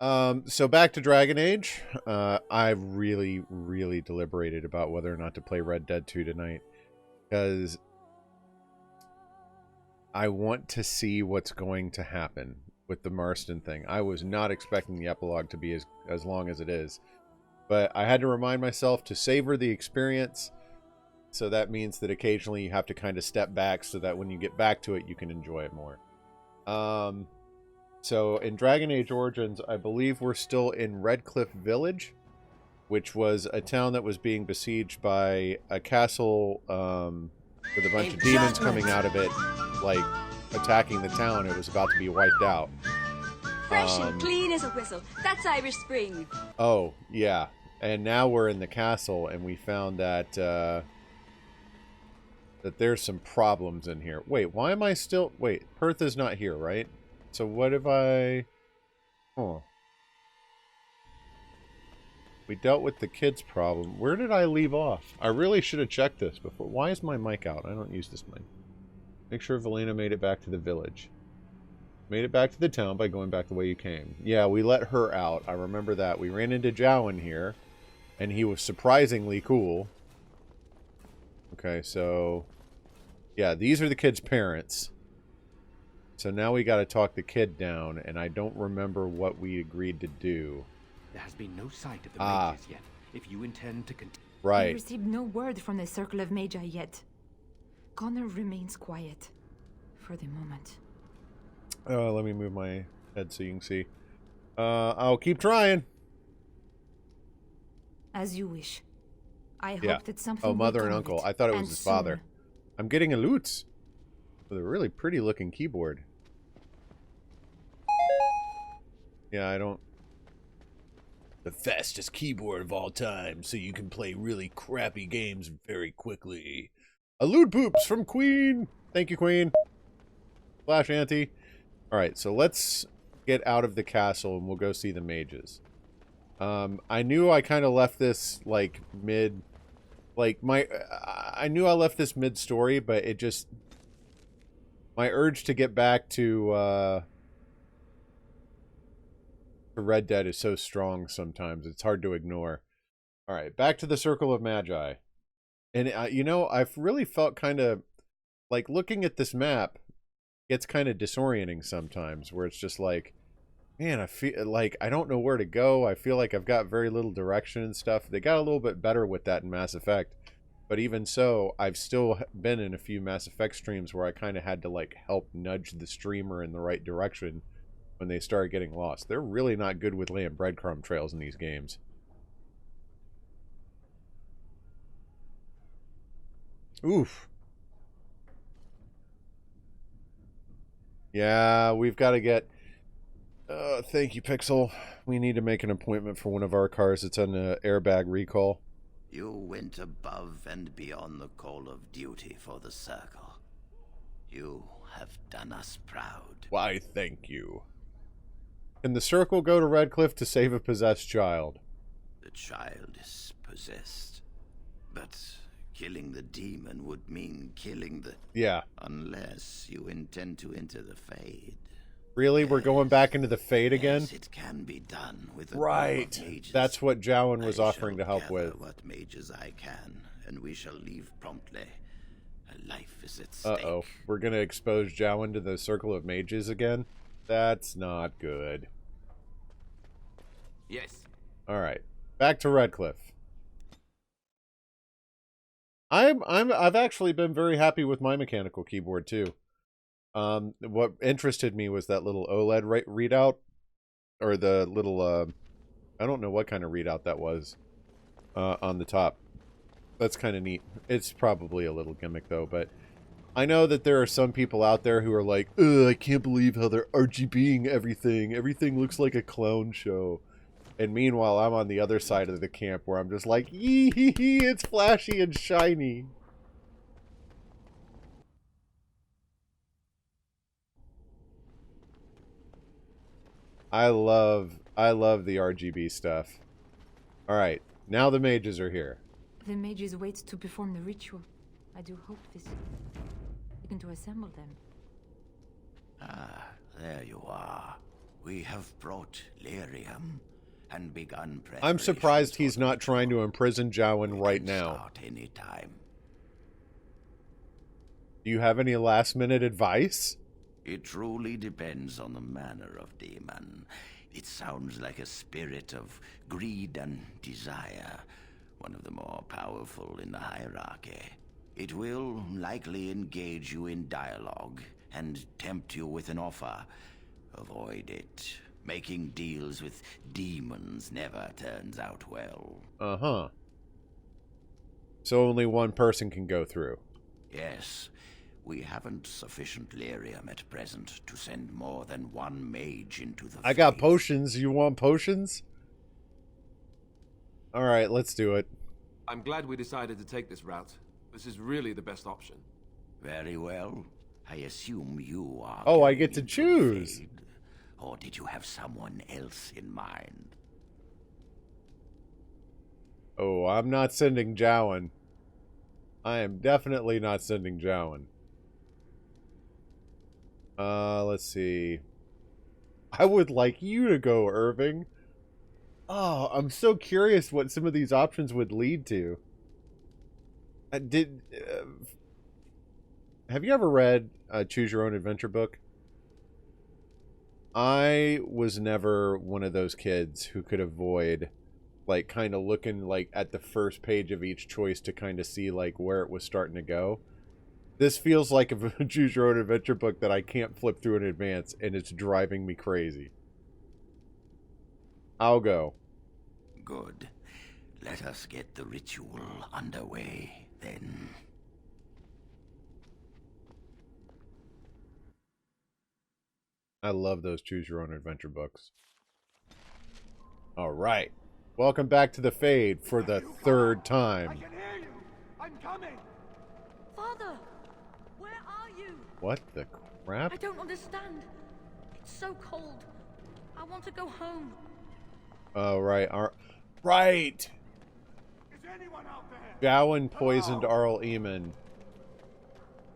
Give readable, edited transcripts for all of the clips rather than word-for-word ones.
So back to Dragon Age. I really deliberated about whether or not to play Red Dead 2 tonight because I want to see what's going to happen with the Marston thing. I was not expecting the epilogue to be as long as it is, but I had to remind myself to savor the experience. So that means that occasionally you have to kind of step back so that when you get back to it, you can enjoy it more. So in Dragon Age Origins, I believe we're still in Redcliffe Village, which was a town that was being besieged by a castle with a bunch of demons coming out of it, like attacking the town. It was about to be wiped out. Fresh and clean as a whistle. That's Irish Spring. Oh, yeah. And now we're in the castle, and we found that that there's some problems in here. Wait, why am I still... Wait, Perth is not here, right? So what if I... Oh. We dealt with the kids' problem. Where did I leave off? I really should have checked this before. Why is my mic out? I don't use this mic. Make sure Valena made it back to the village. Made it back to the town by going back the way you came. Yeah, we let her out. I remember that. We ran into Jowan here, and he was surprisingly cool. Okay, so... Yeah, these are the kid's parents. So now we got to talk the kid down, and I don't remember what we agreed to do. There has been no sight of the mages yet. If you intend to continue... Right. We received no word from the Circle of Magi yet. Connor remains quiet. For the moment. Let me move my head so you can see. I'll keep trying. As you wish. I hope that something Oh, will mother come and of uncle. it, I thought it was and his father. soon. I'm getting a lute. With a really pretty looking keyboard. Yeah, I don't... The fastest keyboard of all time, so you can play really crappy games very quickly. A lute poops from Queen! Thank you, Queen. Flash Auntie. Alright, so let's get out of the castle and we'll go see the mages. I knew I kind of left this, like, mid... Like, I knew I left this mid-story, but it just... My urge to get back to Red Dead is so strong sometimes. It's hard to ignore. Alright, back to the Circle of Magi. And, you know, I've really felt kind of... Like, looking at this map gets kind of disorienting sometimes, where it's just like... Man, I feel like I don't know where to go. I feel like I've got very little direction and stuff. They got a little bit better with that in Mass Effect. But even so, I've still been in a few Mass Effect streams where I kind of had to, like, help nudge the streamer in the right direction when they started getting lost. They're really not good with laying breadcrumb trails in these games. Oof. Yeah, we've got to get... thank you, Pixel. We need to make an appointment for one of our cars that's on the airbag recall. You went above and beyond the call of duty for the Circle. You have done us proud. Why, thank you. Can the Circle go to Redcliffe to save a possessed child? The child is possessed. But killing the demon would mean killing the... Yeah. Unless you intend to enter the Fade. Really? We're going back into the Fade again? Yes, it can be done with a right. group of mages. That's what Jowan was offering to help gather with. What mages I can, and we shall leave promptly. A life is at stake. Uh-oh. We're going to expose Jowan to the Circle of Mages again? That's not good. Yes. Alright. Back to Redcliffe. I've actually been very happy with my mechanical keyboard too. What interested me was that little OLED readout, or the little I don't know what kind of readout that was on the top. That's kind of neat. It's probably a little gimmick though, but I know that there are some people out there who are like, ugh, I can't believe how they're RGBing everything. Everything looks like a clown show. And meanwhile, I'm on the other side of the camp where I'm just like, yee hee hee, it's flashy and shiny. I love the RGB stuff. Alright, now the mages are here. The mages wait to perform the ritual. I do hope this is taken to assemble them. Ah, there you are. We have brought lyrium and begun I'm surprised he's not trying to imprison Jowan right now. Start any time. Do you have any last-minute advice? It truly depends on the manner of demon. It sounds like a spirit of greed and desire, one of the more powerful in the hierarchy. It will likely engage you in dialogue and tempt you with an offer. Avoid it. Making deals with demons never turns out well. Uh-huh. So only one person can go through. Yes. We haven't sufficient lyrium at present to send more than one mage into the I got fray. potions. You want potions? Alright, let's do it. I'm glad we decided to take this route. This is really the best option. Very well. I assume you are... Oh, I going get to into choose. Fade. Or did you have someone else in mind? Oh, I'm not sending Jowan. I am definitely not sending Jowan. Let's see. I would like you to go, Irving. Oh, I'm so curious what some of these options would lead to. Have you ever read a Choose Your Own Adventure book? I was never one of those kids who could avoid, like, kind of looking, like, at the first page of each choice to kind of see, like, where it was starting to go. This feels like a Choose Your Own Adventure book that I can't flip through in advance, and it's driving me crazy. I'll go. Good. Let us get the ritual underway, then. I love those Choose Your Own Adventure books. Alright. Welcome back to the Fade for the third time. I can hear you! I'm coming! Father, where are you? What the crap? I don't understand. It's so cold. I want to go home. Oh, right. Right! Is anyone out there? Jowan poisoned Arl Eamon.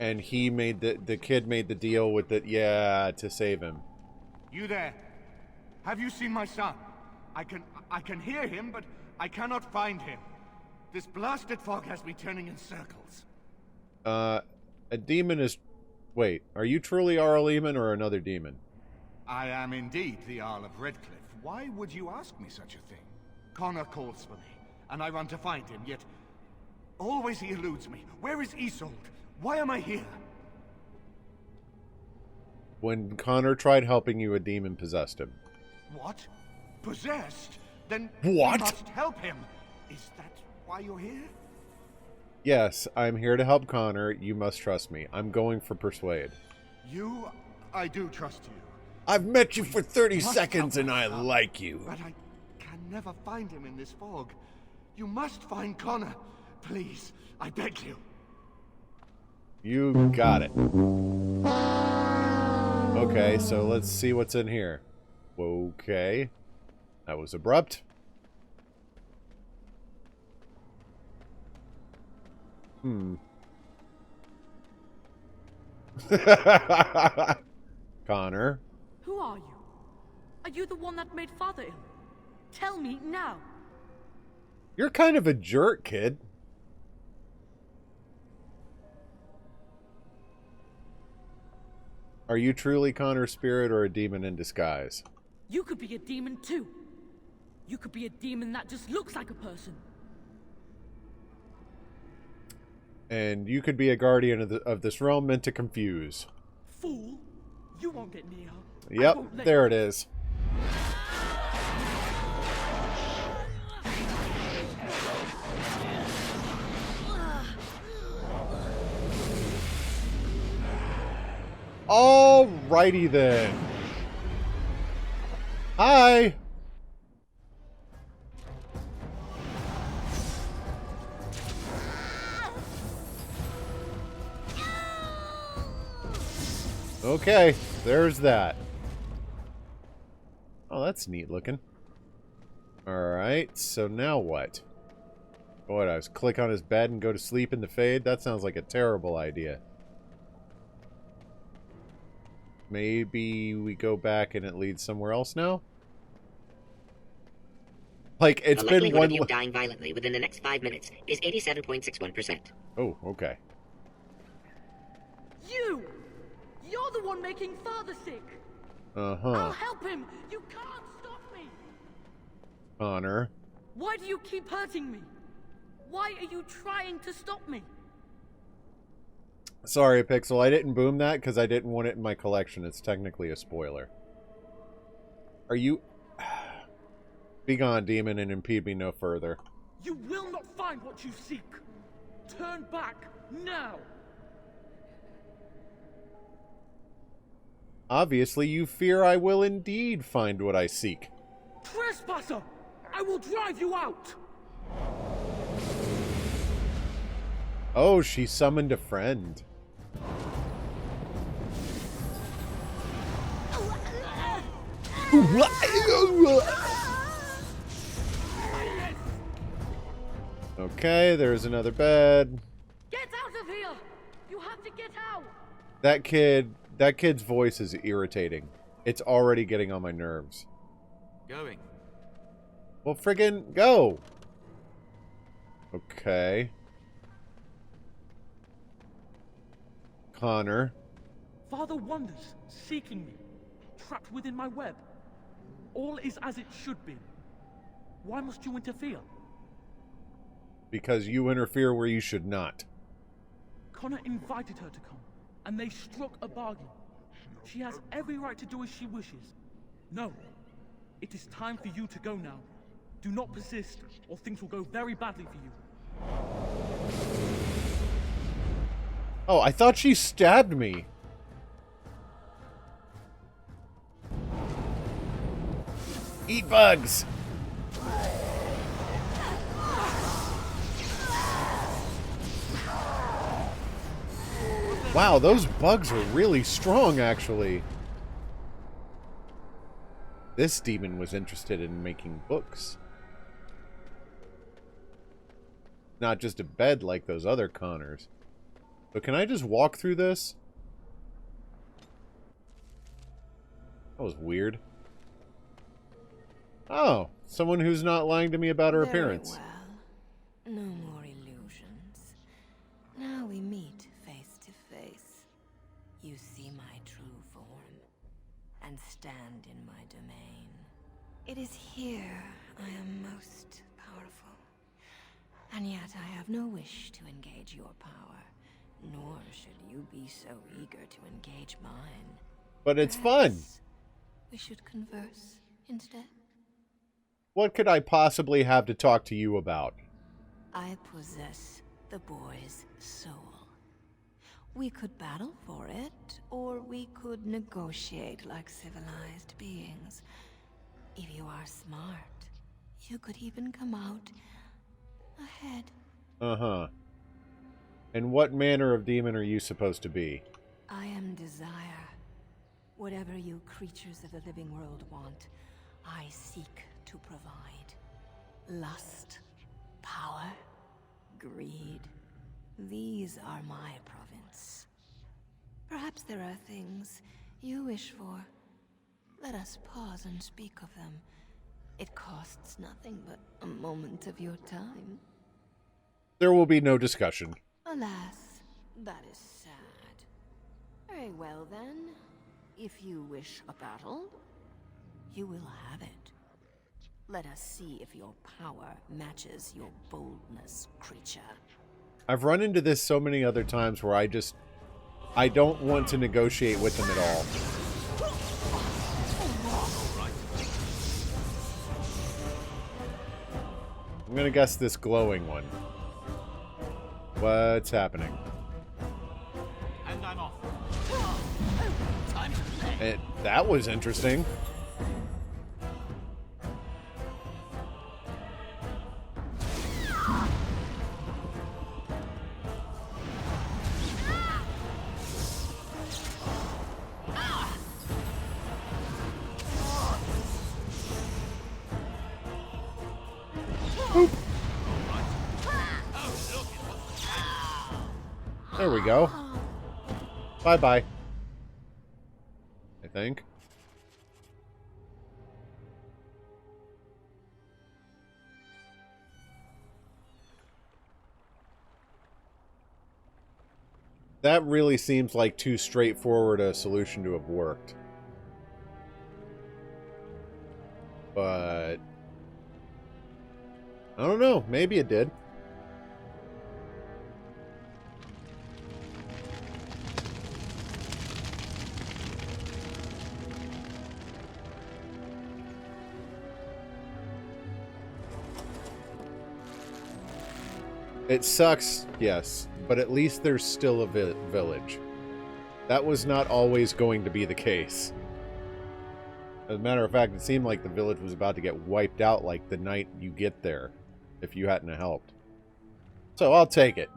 And he made the kid made the deal with it, yeah, to save him. You there? Have you seen my son? I can hear him, but I cannot find him. This blasted fog has me turning in circles. A demon is... Wait, are you truly Arl Eamon or another demon? I am indeed the Arl of Redcliffe. Why would you ask me such a thing? Connor calls for me, and I run to find him, yet... always he eludes me. Where is Isolde? Why am I here? When Connor tried helping you, a demon possessed him. What? Possessed? Then What? we must help him. Is that why you're here? Yes, I'm here to help Connor. You must trust me. I'm going for Persuade. I do trust you. I've met you for 30 Must seconds help and I us out. like you. But I can never find him in this fog. You must find Connor. Please, I beg you. You got it. Okay, so let's see what's in here. Okay. That was abrupt. Connor. Who are you? Are you the one that made Father ill? Tell me now. You're kind of a jerk, kid. Are you truly Connor's spirit or a demon in disguise? You could be a demon too. You could be a demon that just looks like a person. And you could be a guardian of this realm meant to confuse. Fool. You won't get near her. I Yep, won't let there you. it is. Alrighty then. Hi. Okay, there's that. Oh, that's neat looking. Alright, so now what? What, I was click on his bed and go to sleep in the Fade? That sounds like a terrible idea. Maybe we go back and it leads somewhere else now? Like, it's the been likelihood one... of you dying violently within the next 5 minutes is 87.61%. Oh, okay. You! You're the one making Father sick! Uh-huh. I'll help him! You can't stop me! Connor. Why do you keep hurting me? Why are you trying to stop me? Sorry, Pixel. I didn't boom that because I didn't want it in my collection. It's technically a spoiler. Are you... Be gone, demon, and impede me no further. You will not find what you seek! Turn back, now! Obviously, you fear I will indeed find what I seek. Trespasser! I will drive you out! Oh, she summoned a friend. Okay, there's another bed. Get out of here! You have to get out! That kid's voice is irritating. It's already getting on my nerves. Going. Well, friggin' go! Okay. Connor. Father wanders, seeking me, trapped within my web. All is as it should be. Why must you interfere? Because you interfere where you should not. Connor invited her to come, and they struck a bargain. She has every right to do as she wishes. No, it is time for you to go now. Do not persist, or things will go very badly for you. Oh, I thought she stabbed me. Eat bugs! Wow, those bugs are really strong, actually. This demon was interested in making books. Not just a bed like those other Connors. But can I just walk through this? That was weird. Oh, someone who's not lying to me about her appearance. Well, no more illusions. Now we meet face to face. You see my true form and stand in my domain. It is here I am most powerful. And yet I have no wish to engage your power, nor should you be so eager to engage mine. But it's fun. We should converse instead. What could I possibly have to talk to you about? I possess the boy's soul. We could battle for it, or we could negotiate like civilized beings. If you are smart, you could even come out ahead. Uh-huh. And what manner of demon are you supposed to be? I am desire. Whatever you creatures of the living world want, I seek to provide. Lust, power, greed. These are my province. Perhaps there are things you wish for. Let us pause and speak of them. It costs nothing but a moment of your time. There will be no discussion. Alas, that is sad. Very well then. If you wish a battle, you will have it. Let us see if your power matches your boldness, creature. I've run into this so many other times where I don't want to negotiate with them at all. I'm gonna guess this glowing one. What's happening? And I'm off. That was interesting. There we go. Bye-bye. think. That really seems like too straightforward a solution to have worked. But I don't know. Maybe it did. It sucks, yes, but at least there's still a village. That was not always going to be the case. As a matter of fact, it seemed like the village was about to get wiped out like the night you get there, if you hadn't helped. So I'll take it.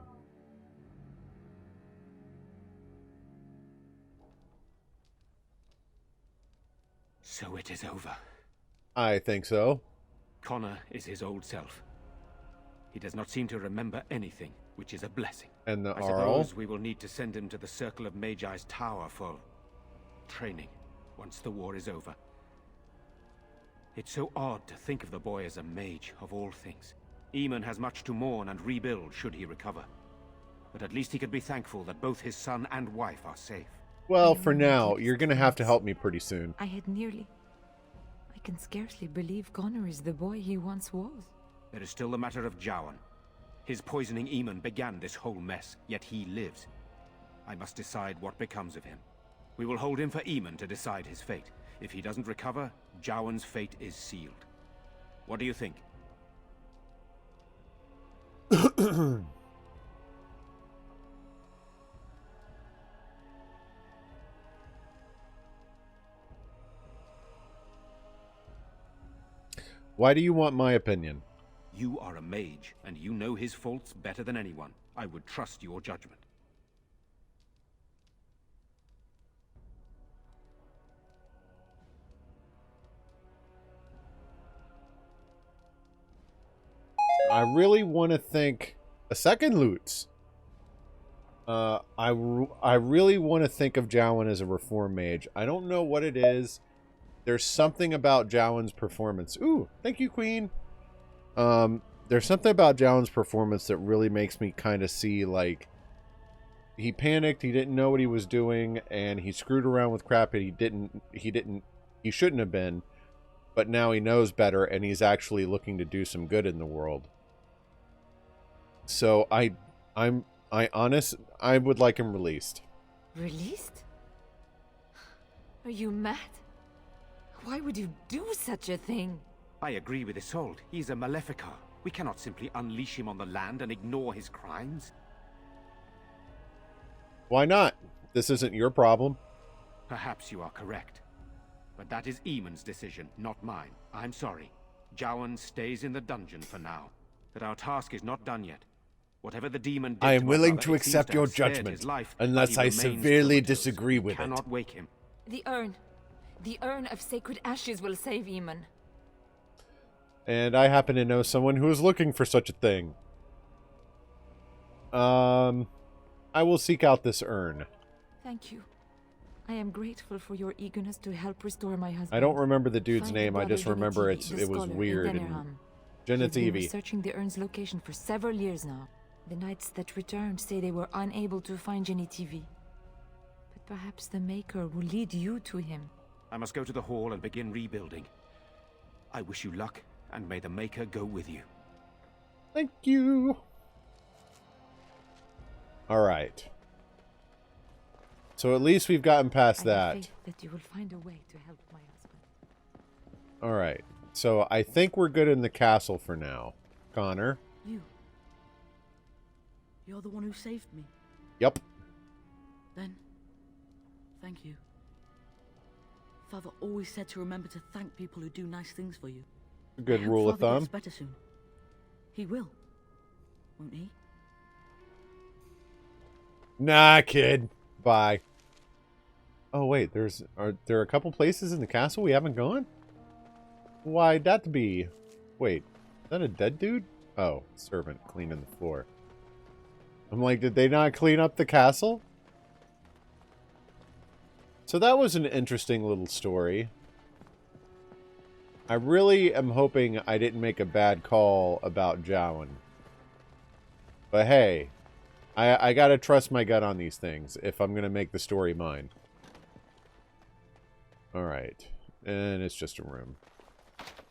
So it is over. I think so. Connor is his old self. He does not seem to remember anything, which is a blessing. And the I Arl? suppose we will need to send him to the Circle of Magi's tower for training once the war is over. It's so odd to think of the boy as a mage, of all things. Eamon has much to mourn and rebuild should he recover. But at least he could be thankful that both his son and wife are safe. Well, for now, you're going to have to help me pretty soon. I can scarcely believe Connor is the boy he once was. There is still the matter of Jowan. His poisoning Eamon began this whole mess, yet he lives. I must decide what becomes of him. We will hold him for Eamon to decide his fate. If he doesn't recover, Jowan's fate is sealed. What do you think? Why do you want my opinion? You are a mage, and you know his faults better than anyone. I would trust your judgment. I really want to think... A second Lutz. I really want to think of Jowan as a reform mage. I don't know what it is. There's something about Jowan's performance. Ooh, thank you, Queen. There's something about Jowan's performance that really makes me kind of see, like, he panicked, he didn't know what he was doing, and he screwed around with crap that he shouldn't have been, but now he knows better, and he's actually looking to do some good in the world. So I would like him released. Released? Are you mad? Why would you do such a thing? I agree with Isolde. He's a Maleficar. We cannot simply unleash him on the land and ignore his crimes. Why not? This isn't your problem. Perhaps you are correct. But that is Eamon's decision, not mine. I'm sorry. Jowan stays in the dungeon for now. But our task is not done yet. Whatever the demon did I am to willing another, to it seems accept to your have spared judgment, his life, unless but he I remains severely comatose. disagree with it. Cannot wake him. The urn. The urn of sacred ashes will save Eamon. And I happen to know someone who is looking for such a thing. I will seek out this urn. Thank you. I am grateful for your eagerness to help restore my husband. I don't remember the dude's Find name. your I just brother remember Genetivi, the it was scholar in weird. And Dennerham. He has been Genetivi. researching the urn's location for several years now. The knights that returned say they were unable to find Genetivi. But perhaps the Maker will lead you to him. I must go to the hall and begin rebuilding. I wish you luck, and may the Maker go with you. Thank you. All right. So at least we've gotten past I that. have faith that you will find a way to help my husband. All right. So I think we're good in the castle for now. Connor. You're the one who saved me. Yep. Then, thank you. Father always said to remember to thank people who do nice things for you. Good I hope rule of Father thumb. gets better soon. He will, won't he? Nah, kid. Bye. Oh wait, are there a couple places in the castle we haven't gone? Why'd that be? Wait, is that a dead dude? Oh, servant cleaning the floor. I'm like, did they not clean up the castle? So that was an interesting little story. I really am hoping I didn't make a bad call about Jowan. But hey, I gotta trust my gut on these things if I'm gonna make the story mine. Alright. And it's just a room.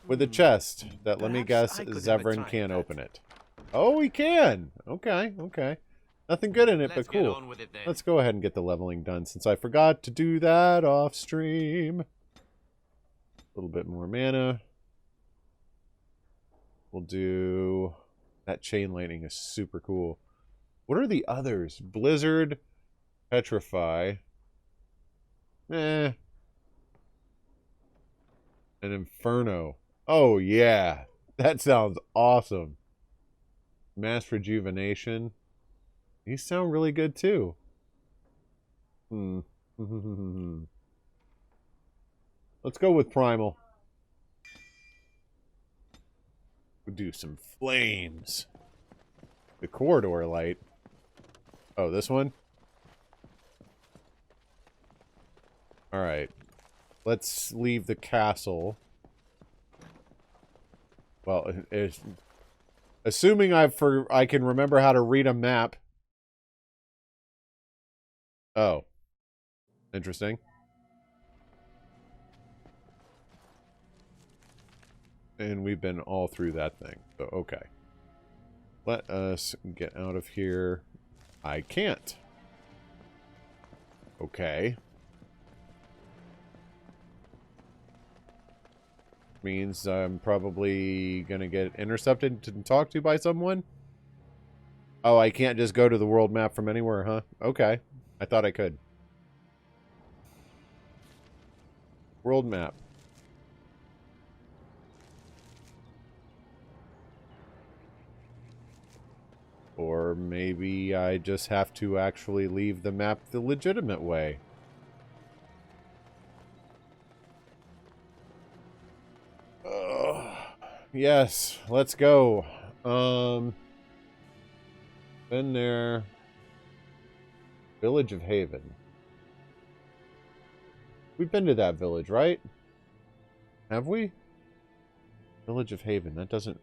With a chest that, let me guess, Zevran can't open it. Oh, he can! Okay, okay. Nothing good in it, but cool. Let's go ahead and get the leveling done, since I forgot to do that off stream. A little bit more mana. We'll do... That chain lightning is super cool. What are the others? Blizzard, Petrify. Eh. An Inferno. Oh, yeah. That sounds awesome. Mass Rejuvenation. These sound really good, too. Let's go with Primal. We'll do some flames. The corridor light. Oh, this one? Alright. Let's leave the castle. Well, assuming I can remember how to read a map. Oh. Interesting. And we've been all through that thing. So, okay. Let us get out of here. I can't. Okay. Means I'm probably gonna get intercepted and talked to by someone? Oh, I can't just go to the world map from anywhere, huh? Okay. I thought I could. World map. Or maybe I just have to actually leave the map the legitimate way. Yes, let's go. Been there. Village of Haven. We've been to that village, right? Have we? Village of Haven. That doesn't...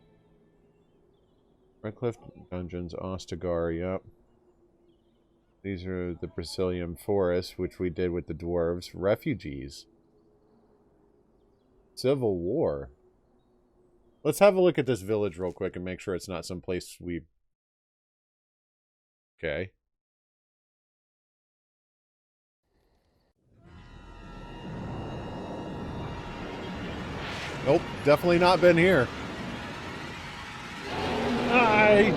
Redcliffe Dungeons, Ostagar, yep. These are the Brazilian Forest, which we did with the dwarves. Refugees. Civil War. Let's have a look at this village real quick and make sure it's not someplace we... Okay. Nope, definitely not been here. Hi!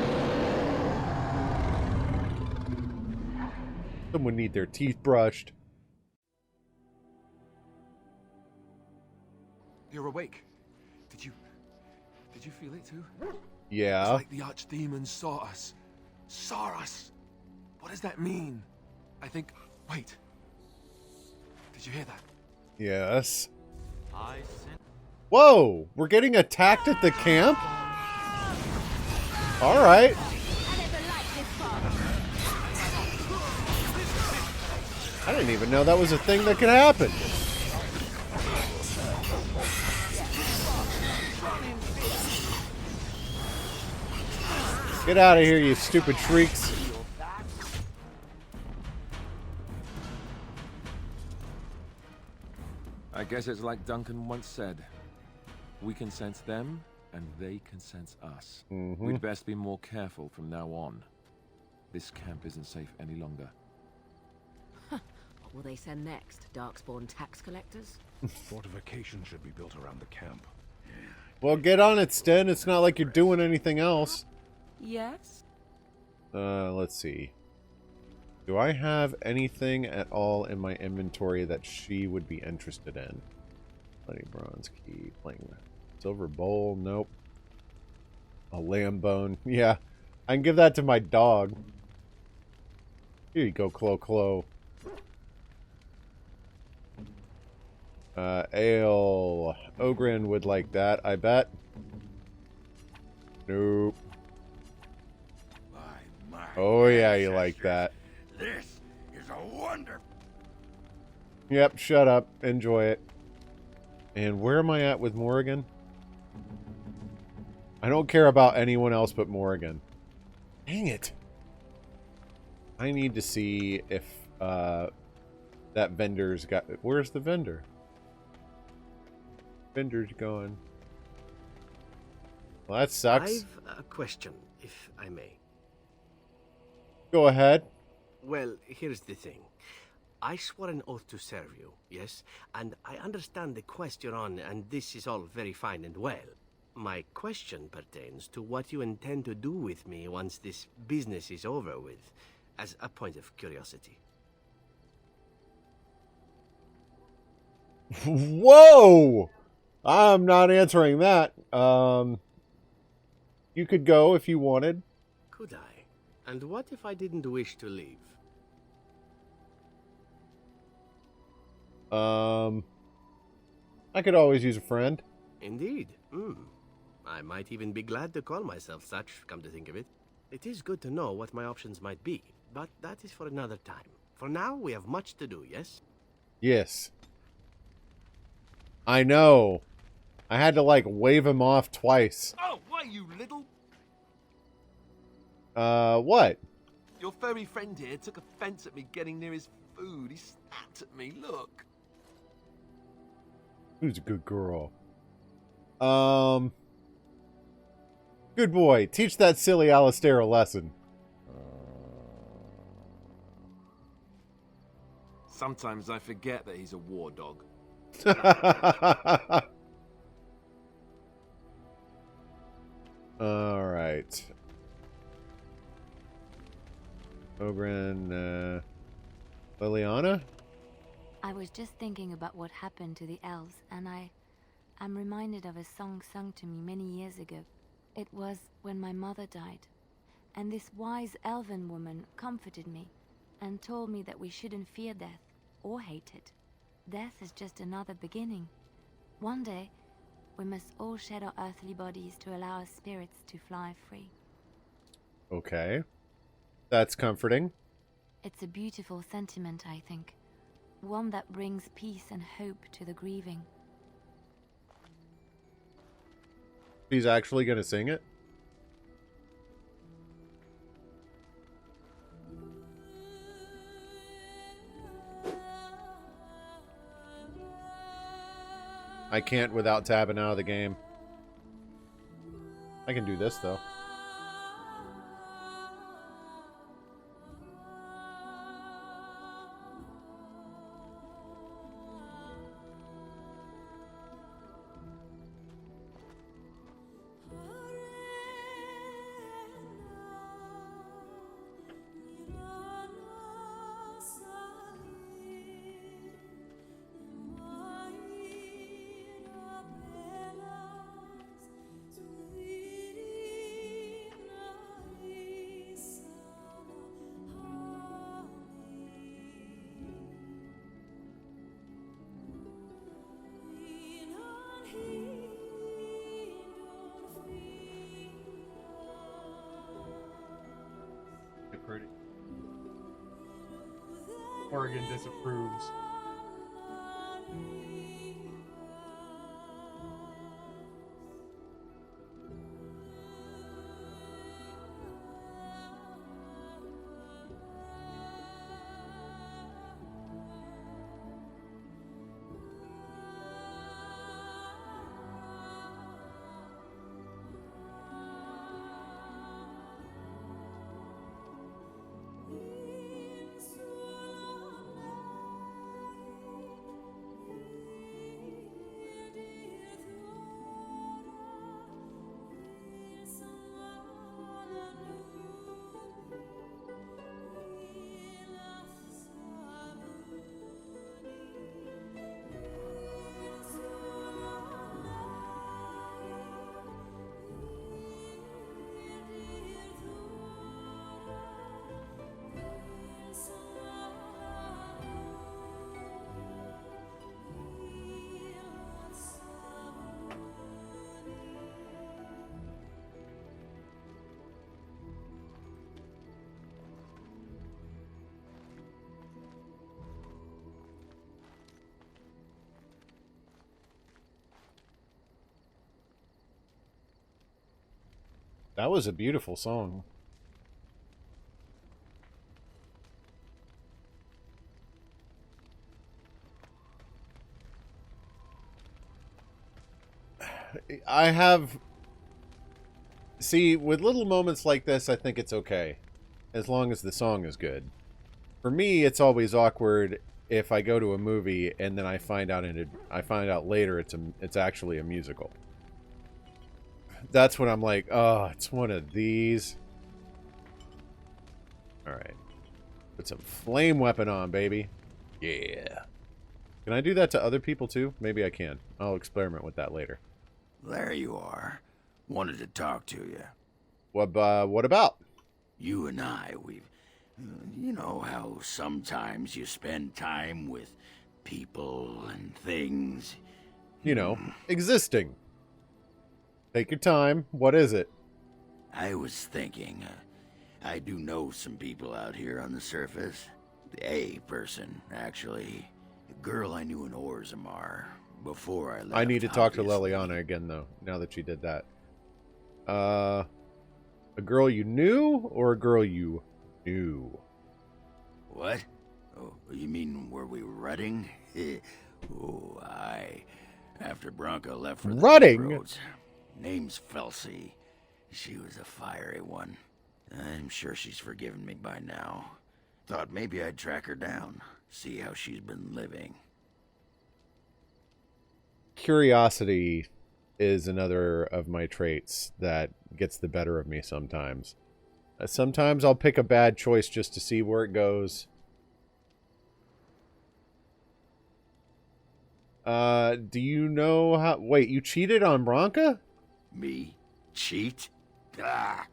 Someone need their teeth brushed. You're awake. Did you feel it too? Yeah. It's like the archdemons saw us. Saw us. What does that mean? I think... Wait. Did you hear that? Yes. Whoa! We're getting attacked at the camp? Alright. I didn't even know that was a thing that could happen. Get out of here, you stupid shrieks. I guess it's like Duncan once said. We can sense them, and they can sense us. We'd best be more careful from now on. This camp isn't safe any longer. What will they send next? Darkspawn tax collectors? Fortification should be built around the camp. Well, get on it, Sten. It's not like you're doing anything else. Yes? Let's see. Do I have anything at all in my inventory that she would be interested in? Bloody bronze key. Playing silver bowl. Nope. A lamb bone. Yeah. I can give that to my dog. Here you go, Clo. Ale. Ogren would like that, I bet. Nope. Oh yeah, you like that. This is a wonder. Yep, shut up. Enjoy it. And where am I at with Morrigan? I don't care about anyone else but Morrigan. Dang it. I need to see if that vendor's got... Where's the vendor? Vendor's gone. Well, that sucks. I've a question, if I may. Go ahead. Well, here's the thing. I swore an oath to serve you, yes? And I understand the quest you're on, and this is all very fine and well. My question pertains to what you intend to do with me once this business is over with, as a point of curiosity. Whoa! I'm not answering that. You could go if you wanted. Could I? And what if I didn't wish to leave? I could always use a friend. Indeed. I might even be glad to call myself such, come to think of it. It is good to know what my options might be, but that is for another time. For now, we have much to do, yes? Yes. I know. I had to, like, wave him off twice. Oh, why, you little... What? Your furry friend here took offense at me getting near his food. He snapped at me, look. Who's a good girl? Good boy. Teach that silly Alistair a lesson. Sometimes I forget that he's a war dog. Alright. Ogren, Liliana? I was just thinking about what happened to the elves, and I'm reminded of a song sung to me many years ago. It was when my mother died, and this wise elven woman comforted me and told me that we shouldn't fear death or hate it. Death is just another beginning. One day, we must all shed our earthly bodies to allow our spirits to fly free. Okay. That's comforting. It's a beautiful sentiment, I think. One that brings peace and hope to the grieving. He's actually going to sing it? I can't without tabbing out of the game. I can do this, though. Pretty. Oregon disapproves. That was a beautiful song. I have... See, with little moments like this, I think it's okay. As long as the song is good. For me, it's always awkward if I go to a movie and then I find out later it's actually a musical. That's when I'm like, oh, it's one of these. Alright. Put some flame weapon on, baby. Yeah. Can I do that to other people too? Maybe I can. I'll experiment with that later. There you are. Wanted to talk to you. What about? You and I, you know how sometimes you spend time with people and things? You know, existing. Take your time. What is it? I was thinking, I do know some people out here on the surface. A person, actually. A girl I knew in Orzammar before I left. I need to talk to obviously. Leliana again, though, now that you did that. A girl you knew or a girl you knew? What? Oh, you mean were we rutting? Oh, aye. After Bronca left for the Rutting? roads. Name's Felsi. She was a fiery one. I'm sure she's forgiven me by now. Thought maybe I'd track her down, see how she's been living. Curiosity is another of my traits that gets the better of me sometimes. Sometimes I'll pick a bad choice just to see where it goes. Do you know how... Wait, you cheated on Bronca? Me? Cheat? Ah!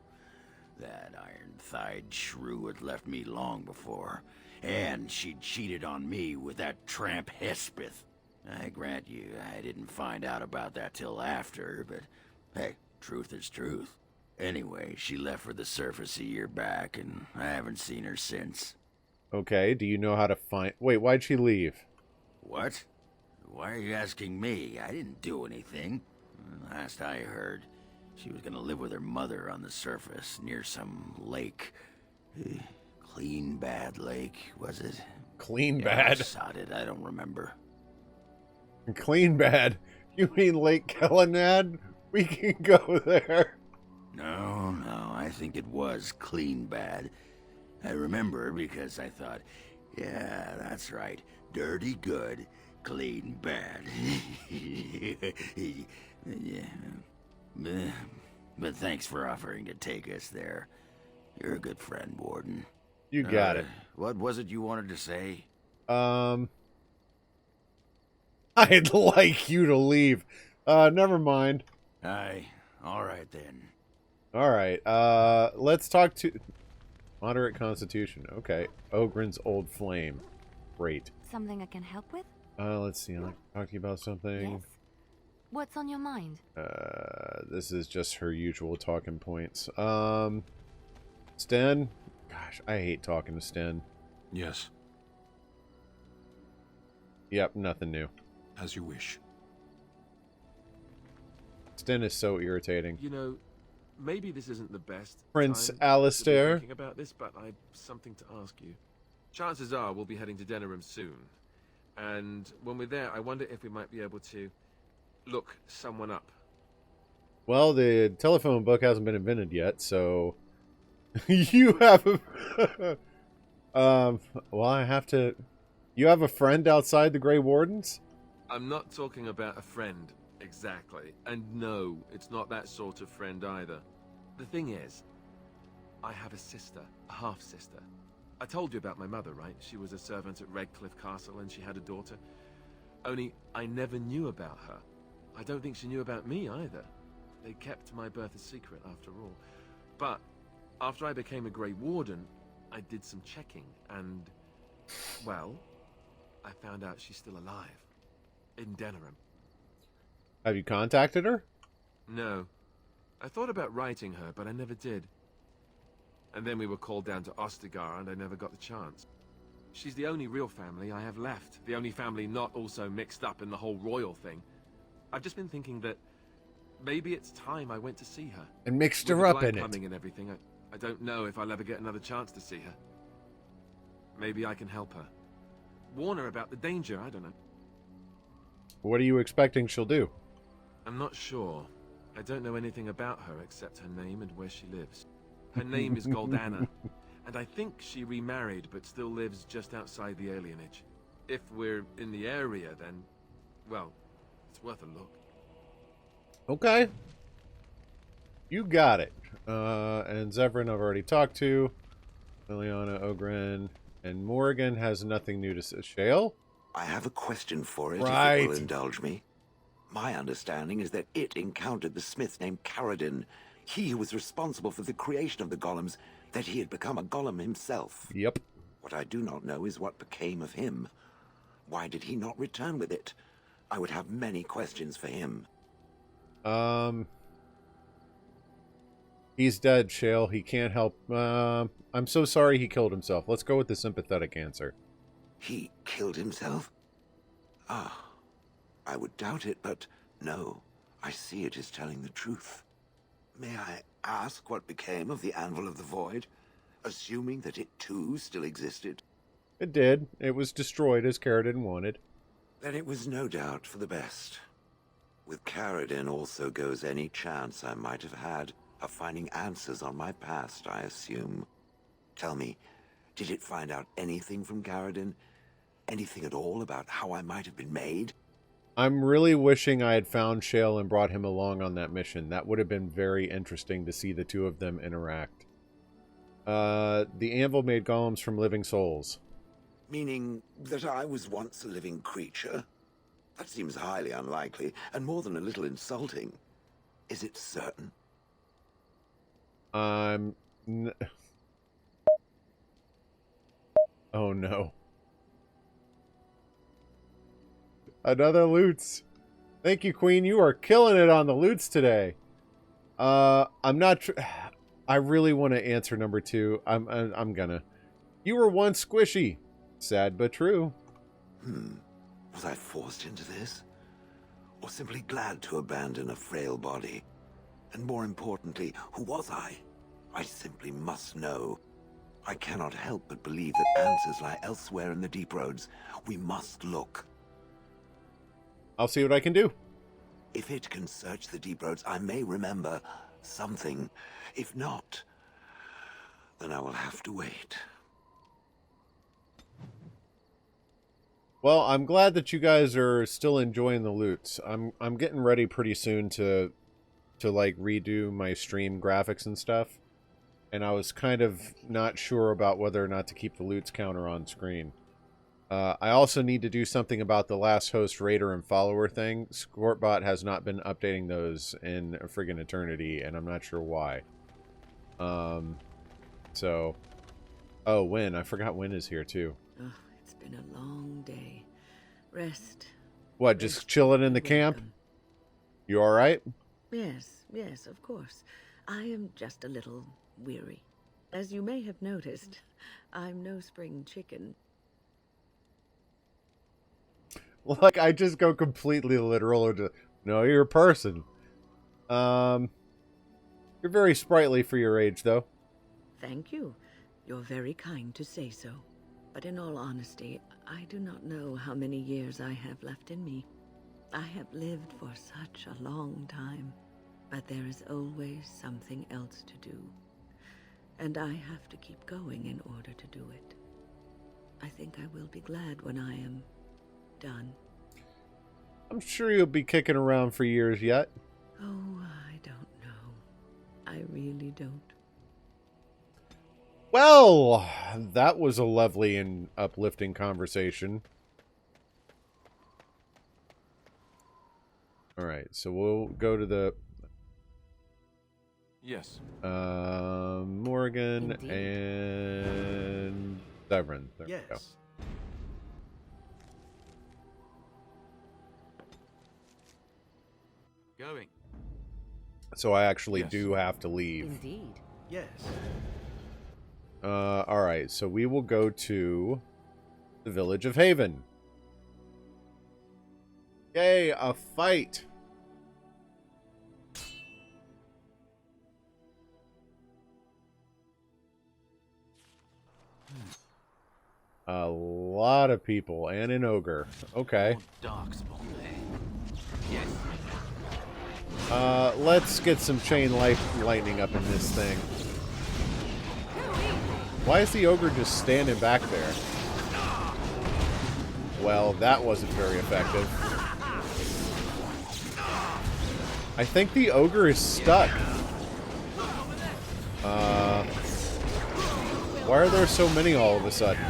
That iron-thighed shrew had left me long before. And she'd cheated on me with that tramp Hespeth. I grant you, I didn't find out about that till after, but hey, truth is truth. Anyway, she left for the surface a year back, and I haven't seen her since. Okay, do you know how to find... Wait, why'd she leave? What? Why are you asking me? I didn't do anything. Last I heard, she was gonna live with her mother on the surface, near some lake. Clean Bad Lake, was it? Clean Yeah, Bad? I sod it, I don't remember. Clean Bad? You mean Lake Kellanad? We can go there. No, I think it was Clean Bad. I remember because I thought, yeah, that's right. Dirty good, clean bad. Yeah. But thanks for offering to take us there. You're a good friend, Warden. You got it. What was it you wanted to say? I'd like you to leave. Never mind. Aye, alright then. Alright, let's talk to... Moderate Constitution. Okay. Ogren's Old Flame. Great. Something I can help with? Let's see. I'd like to talk to you about something. Yes. What's on your mind? This is just her usual talking points. Sten? Gosh, I hate talking to Sten. Yes, Yep, nothing new. as you wish. Sten is so irritating. You know, maybe this isn't the best Prince time to be Alistair. thinking about this, but I've something to ask you. Chances are we'll be heading to Denerim soon. And when we're there, I wonder if we might be able to look someone up. Well, the telephone book hasn't been invented yet, so... you have a... well, I have to... You have a friend outside the Grey Wardens? I'm not talking about a friend, exactly. And no, it's not that sort of friend either. The thing is, I have a sister, a half-sister. I told you about my mother, right? She was a servant at Redcliffe Castle and she had a daughter. Only, I never knew about her. I don't think she knew about me either. They kept my birth a secret, after all. But, after I became a Grey Warden, I did some checking, and... well, I found out she's still alive. In Denerim. Have you contacted her? No. I thought about writing her, but I never did. And then we were called down to Ostagar, and I never got the chance. She's the only real family I have left. The only family not also mixed up in the whole royal thing. I've just been thinking that Maybe it's time I went to see her. And mixed With her the up blight in it. coming and everything, I don't know if I'll ever get another chance to see her. Maybe I can help her. Warn her about the danger, I don't know. What are you expecting she'll do? I'm not sure. I don't know anything about her except her name and where she lives. Her name is Goldana, and I think she remarried but still lives just outside the alienage. If we're in the area, then, well, it's worth a look. Okay. You got it. And Zevran I've already talked to. Liliana, Ogren, and Morgan has nothing new to say. Shale? I have a question for it, Right. if it will indulge me. My understanding is that it encountered the smith named Caradin, he who was responsible for the creation of the golems, that he had become a golem himself. Yep. What I do not know is what became of him. Why did he not return with it? I would have many questions for him. He's dead, Shale. He can't help. I'm so sorry he killed himself. Let's go with the sympathetic answer. He killed himself? Ah, I would doubt it, but no. I see it is telling the truth. May I ask what became of the Anvil of the Void, assuming that it too still existed? It did. It was destroyed as Caradin wanted. Then it was no doubt for the best. With Caradin also goes any chance I might have had of finding answers on my past, I assume. Tell me, did it find out anything from Caradin? Anything at all about how I might have been made? I'm really wishing I had found Shale and brought him along on that mission. That would have been very interesting to see the two of them interact. The anvil made golems from living souls. Meaning that I was once a living creature? That seems highly unlikely, and more than a little insulting. Is it certain? Oh no. Another loots. Thank you, Queen. You are killing it on the loots today. I'm not. I really want to answer number 2. I'm gonna. You were once squishy. Sad but true. Was I forced into this? Or simply glad to abandon a frail body? And more importantly, who was I? I simply must know. I cannot help but believe that answers lie elsewhere in the deep roads. We must look. I'll see what I can do. If it can search the deep roads, I may remember something. If not, then I will have to wait. Well, I'm glad that you guys are still enjoying the loots. I'm getting ready pretty soon to like redo my stream graphics and stuff. And I was kind of not sure about whether or not to keep the loots counter on screen. I also need to do something about the last host raider and follower thing. Scortbot has not been updating those in a friggin' eternity, and I'm not sure why. So... Oh, Win. I forgot Win is here, too. Oh, it's been a long day. Rest. What, just chilling in the camp? You alright? Yes, of course. I am just a little weary. As you may have noticed, I'm no spring chicken. Like, I just go completely literal into, no, you're a person. You're very sprightly for your age, though. Thank you. You're very kind to say so. But in all honesty, I do not know how many years I have left in me. I have lived for such a long time, but there is always something else to do. And I have to keep going in order to do it. I think I will be glad when I am done. I'm sure you'll be kicking around for years yet. Oh, I don't know. I really don't. Well, that was a lovely and uplifting conversation. Alright, so we'll go to the... Yes. Morgan Indeed. and Severin. There we go. Yes. Going. So I actually Yes. do have to leave. Indeed. Yes. Alright, so we will go to the village of Haven. Yay, a fight! A lot of people and an ogre. Okay. Yes. Let's get some chain lightning up in this thing. Why is the ogre just standing back there? Well, that wasn't very effective. I think the ogre is stuck. Why are there so many all of a sudden?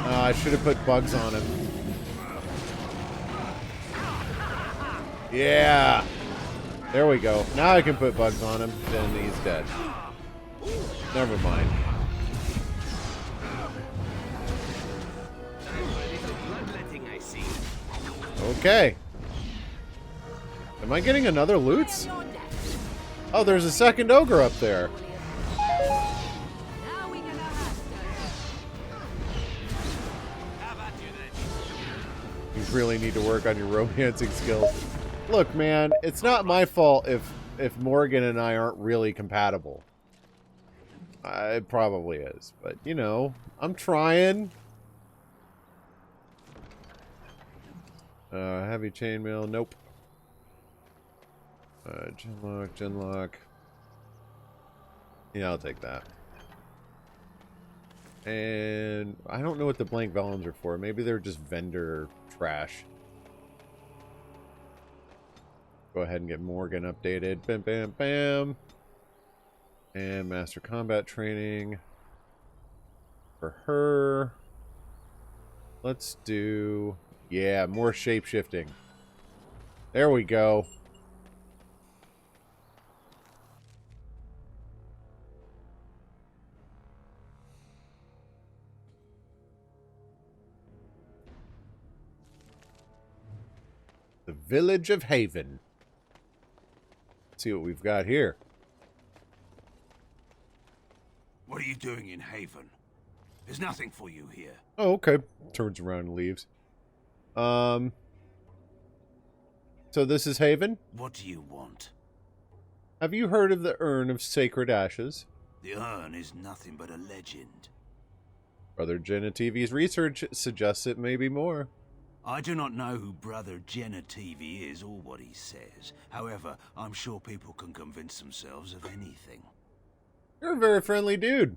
I should have put bugs on him. Yeah. There we go. Now I can put bugs on him. Then he's dead. Never mind. Okay. Am I getting another loot? Oh, there's a second ogre up there. You really need to work on your romancing skills. Look, man, it's not my fault if Morgan and I aren't really compatible. It probably is, but you know, I'm trying. Heavy chainmail, nope. Genlock. Yeah, I'll take that. And I don't know what the blank vellums are for. Maybe they're just vendor trash. Go ahead and get Morgan updated. Bam, bam, bam. And master combat training for her. Let's do, yeah, more shape-shifting. There we go. The village of Haven. Let's see what we've got here. What are you doing in Haven? There's nothing for you here. Oh, okay. Turns around and leaves. So this is Haven? What do you want? Have you heard of the Urn of Sacred Ashes? The urn is nothing but a legend. Brother Genetivi's research suggests it may be more. I do not know who Brother Genetivi is or what he says. However, I'm sure people can convince themselves of anything. You're a very friendly dude.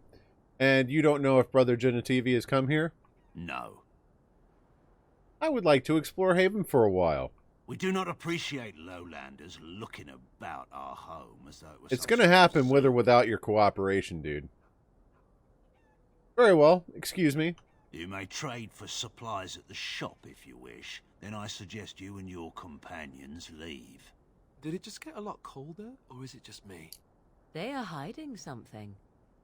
And you don't know if Brother Genetivi has come here? No. I would like to explore Haven for a while. We do not appreciate lowlanders looking about our home as though it was... It's going to happen with or without your cooperation, dude. Very well. Excuse me. You may trade for supplies at the shop if you wish. Then I suggest you and your companions leave. Did it just get a lot colder, or is it just me? They are hiding something.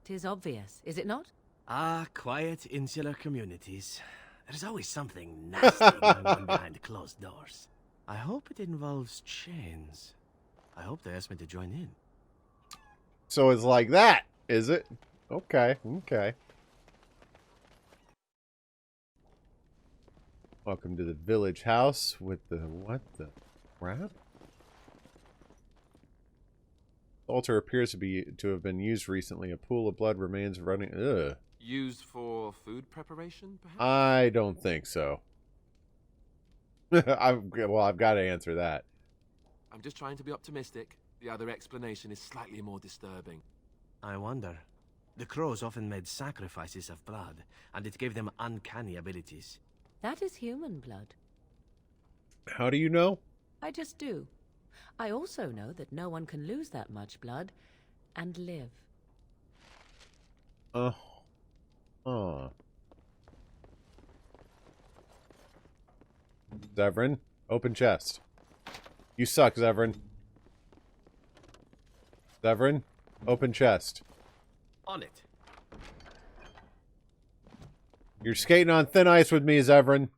'Tis obvious, is it not? Ah, quiet, insular communities. There's always something nasty going on behind closed doors. I hope it involves chains. I hope they ask me to join in. So it's like that, is it? Okay, okay. Welcome to the village house with the... what the crap? The altar appears to have been used recently. A pool of blood remains running... Ugh. Used for food preparation, perhaps? I don't think so. I've got to answer that. I'm just trying to be optimistic. The other explanation is slightly more disturbing. I wonder. The crows often made sacrifices of blood, and it gave them uncanny abilities. That is human blood. How do you know? I just do. I also know that no one can lose that much blood and live. Zevran, open chest. You suck, Zevran. Zevran, open chest. On it. You're skating on thin ice with me, Zevran.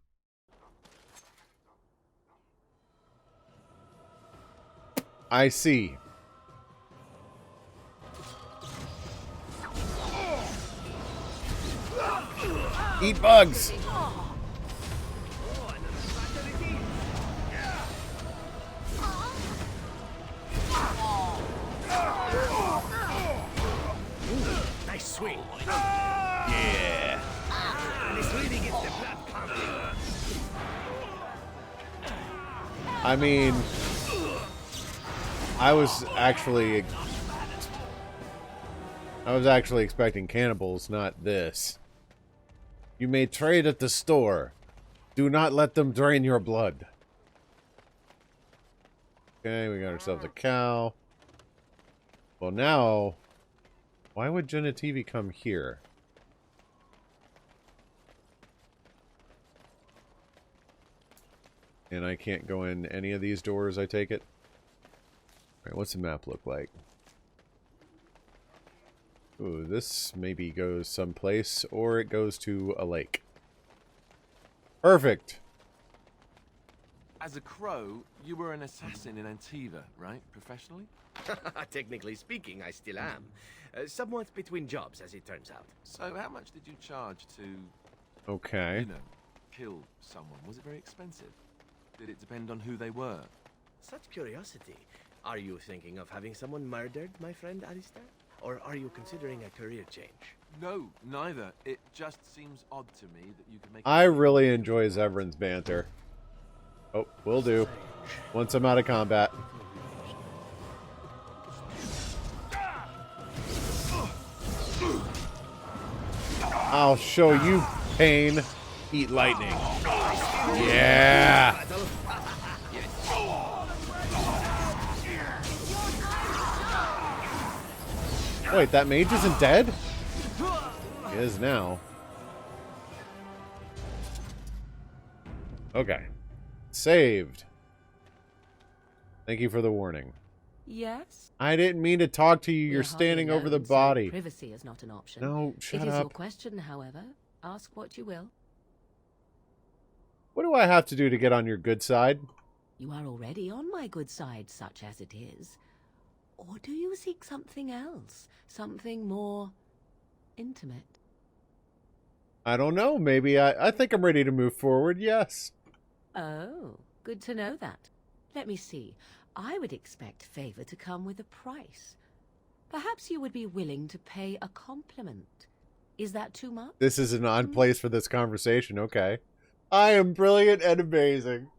I see. Eat bugs. swing. Yeah. This really gets the blood pumping. I mean, I was actually expecting cannibals, not this. You may trade at the store. Do not let them drain your blood. Okay, we got ourselves a cow. Well, now, why would Genetivi come here? And I can't go in any of these doors, I take it? Alright, what's the map look like? Ooh, this maybe goes someplace, or it goes to a lake. Perfect! As a crow, you were an assassin in Antiva, right? Professionally? Technically speaking, I still am. Somewhat between jobs, as it turns out. So how much did you charge to... Okay. You know, kill someone? Was it very expensive? Did it depend on who they were? Such curiosity. Are you thinking of having someone murdered, my friend Alistair? Or are you considering a career change? No, neither. It just seems odd to me that you could make... I really enjoy Zevran's banter. Oh, will do. Once I'm out of combat. I'll show you pain. Eat lightning. Yeah! Wait, that mage isn't dead? He is now. Okay. Saved. Thank you for the warning. Yes? I didn't mean to talk to you. We're You're standing hardly over the alone, so body. privacy is not an option. No, shut It is up. your question, however. Ask what you will. What do I have to do to get on your good side? You are already on my good side, such as it is. Or do you seek something else? Something more intimate? I don't know. Maybe I think I'm ready to move forward. Yes. Oh, good to know that. Let me see. I would expect favor to come with a price. Perhaps you would be willing to pay a compliment. Is that too much? This is an odd place for this conversation. Okay. I am brilliant and amazing.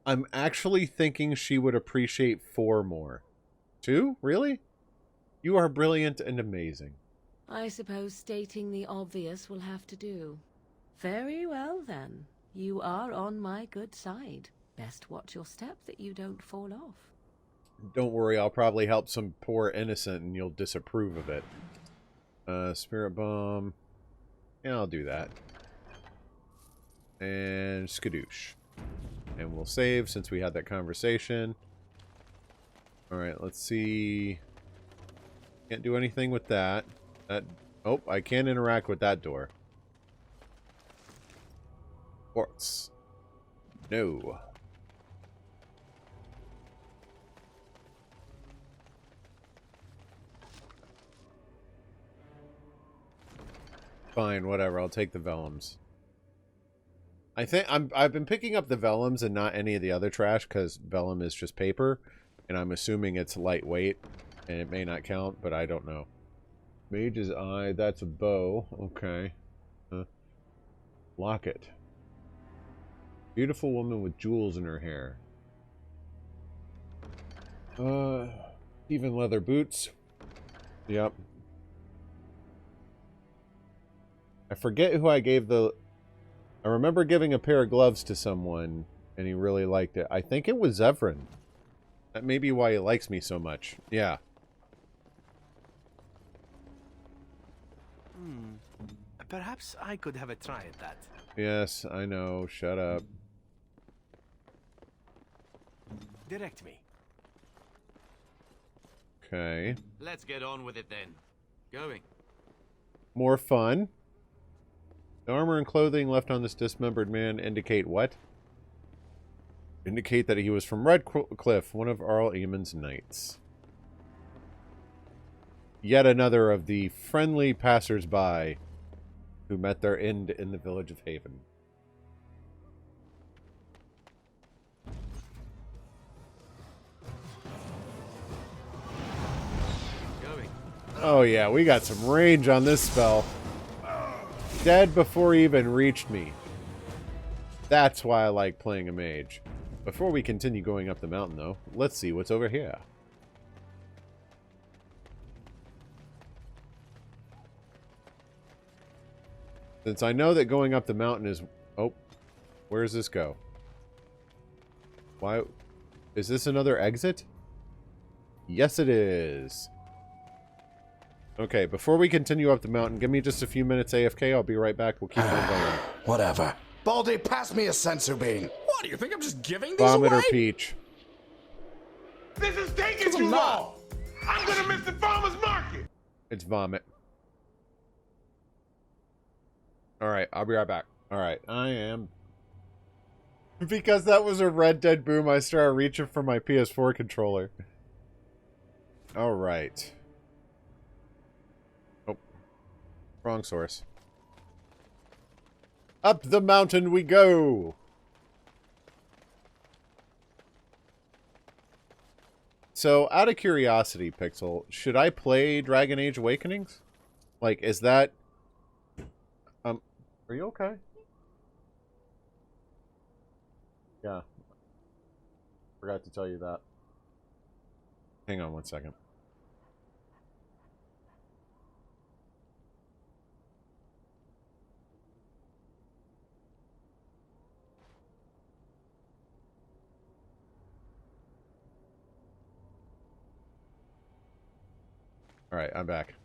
I'm actually thinking she would appreciate 4 more. 2? Really? You are brilliant and amazing. I suppose stating the obvious will have to do. Very well, then. You are on my good side. Best watch your step that you don't fall off. Don't worry, I'll probably help some poor innocent and you'll disapprove of it. Spirit Bomb. Yeah, I'll do that. And Skadoosh. And we'll save since we had that conversation. Alright, let's see. Can't do anything with that. Oh, I can interact with that door. Quartz. No. Fine, whatever. I'll take the vellums. I think I've been picking up the vellums and not any of the other trash because vellum is just paper, and I'm assuming it's lightweight, and it may not count, but I don't know. Mage's Eye. That's a bow. Okay. Locket. Beautiful woman with jewels in her hair. Even leather boots. Yep. I forget who I gave the... I remember giving a pair of gloves to someone, and he really liked it. I think it was Zevran. That may be why he likes me so much. Yeah. Perhaps I could have a try at that. Yes, I know. Shut up. Direct me. Okay. Let's get on with it then. Going. More fun. The armor and clothing left on this dismembered man indicate what? Indicate that he was from Redcliffe, one of Arl Eamon's knights. Yet another of the friendly passers-by who met their end in the village of Haven. Oh yeah, we got some range on this spell. Dead before he even reached me. That's why I like playing a mage. Before we continue going up the mountain, though, let's see what's over here. Since I know that going up the mountain is... Oh, where does this go? Why? Is this another exit? Yes, it is. Okay, before we continue up the mountain, give me just a few minutes AFK. I'll be right back. We'll keep on going. Whatever. Baldy, pass me a sensu bean. What, do you think I'm just giving these Vomit away? or peach? This is taking too long. I'm gonna miss the farmer's market. It's vomit. Alright, I'll be right back. Alright, I am... Because that was a Red Dead boom, I started reaching for my PS4 controller. Alright. Oh. Wrong source. Up the mountain we go! So, out of curiosity, Pixel, should I play Dragon Age Awakenings? Like, is that... Are you okay? Yeah. Forgot to tell you that. Hang on one second. Alright, I'm back.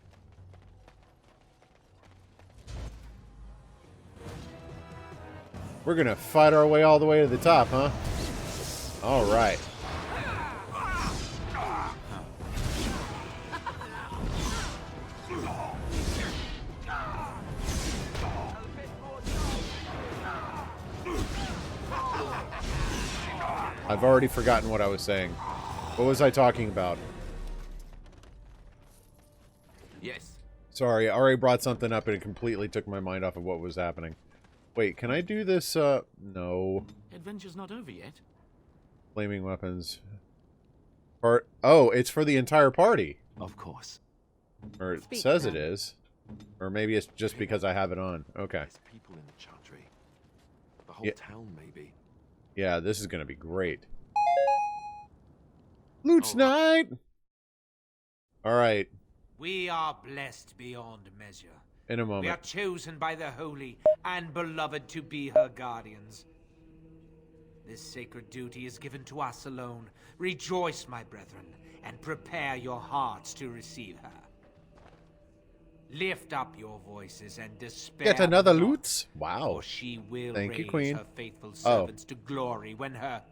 We're gonna fight our way all the way to the top, huh? Alright. I've already forgotten what I was saying. What was I talking about? Yes. Sorry, I already brought something up and it completely took my mind off of what was happening. Wait, can I do this, no. Adventure's not over yet. Flaming weapons. Oh, it's for the entire party. Of course. Or it says it is. Or maybe it's just because I have it on. Okay. There's people in the Chantry. The whole town, maybe. Yeah, this is gonna be great. Loot's night! Alright. We are blessed beyond measure. In a moment. We are chosen by the holy and beloved to be her guardians. This sacred duty is given to us alone. Rejoice, my brethren, and prepare your hearts to receive her. Lift up your voices and despair. Get another not, loot? Wow. For she will Thank you, raise Queen. her faithful servants to glory when her...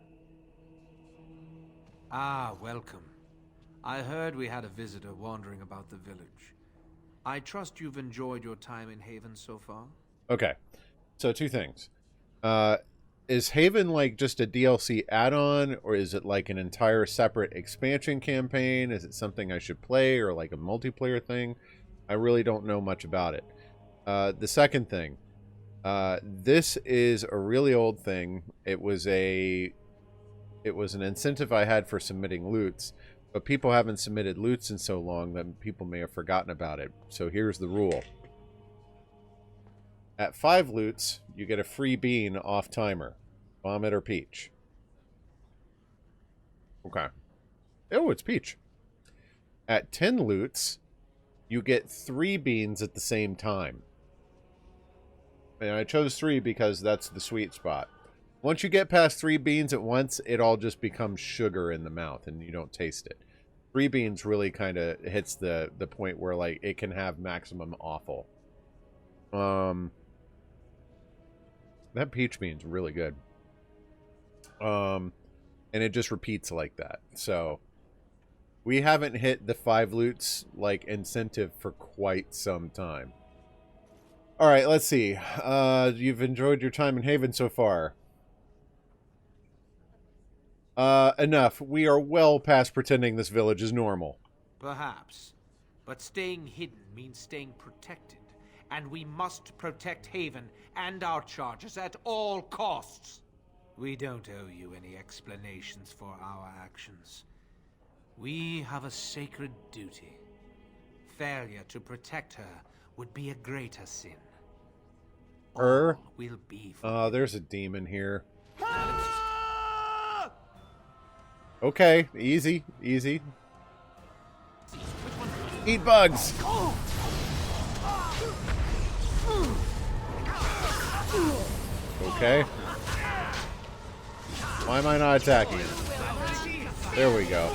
Ah, welcome. I heard we had a visitor wandering about the village. I trust you've enjoyed your time in Haven so far? Okay. So, two things. Is Haven like just a DLC add-on, or is it like an entire separate expansion campaign? Is it something I should play, or like a multiplayer thing? I really don't know much about it. The second thing. This is a really old thing. It was an incentive I had for submitting loots. But people haven't submitted loots in so long that people may have forgotten about it. So here's the rule. At 5 loots, you get a free bean off timer. Vomit or peach. Okay. Oh, it's peach. At 10 loots, you get 3 beans at the same time. And I chose 3 because that's the sweet spot. Once you get past 3 beans at once, it all just becomes sugar in the mouth and you don't taste it. 3 beans really kind of hits the point where like it can have maximum awful. That peach bean's really good. And it just repeats like that. So we haven't hit the 5 loots like incentive for quite some time. All right, let's see. You've enjoyed your time in Haven so far. Enough. We are well past pretending this village is normal. Perhaps. But staying hidden means staying protected. And we must protect Haven and our charges at all costs. We don't owe you any explanations for our actions. We have a sacred duty. failure to protect her would be a greater sin. Will be there's a demon here. Okay, easy, easy. Eat bugs. Okay. Why am I not attacking? There we go.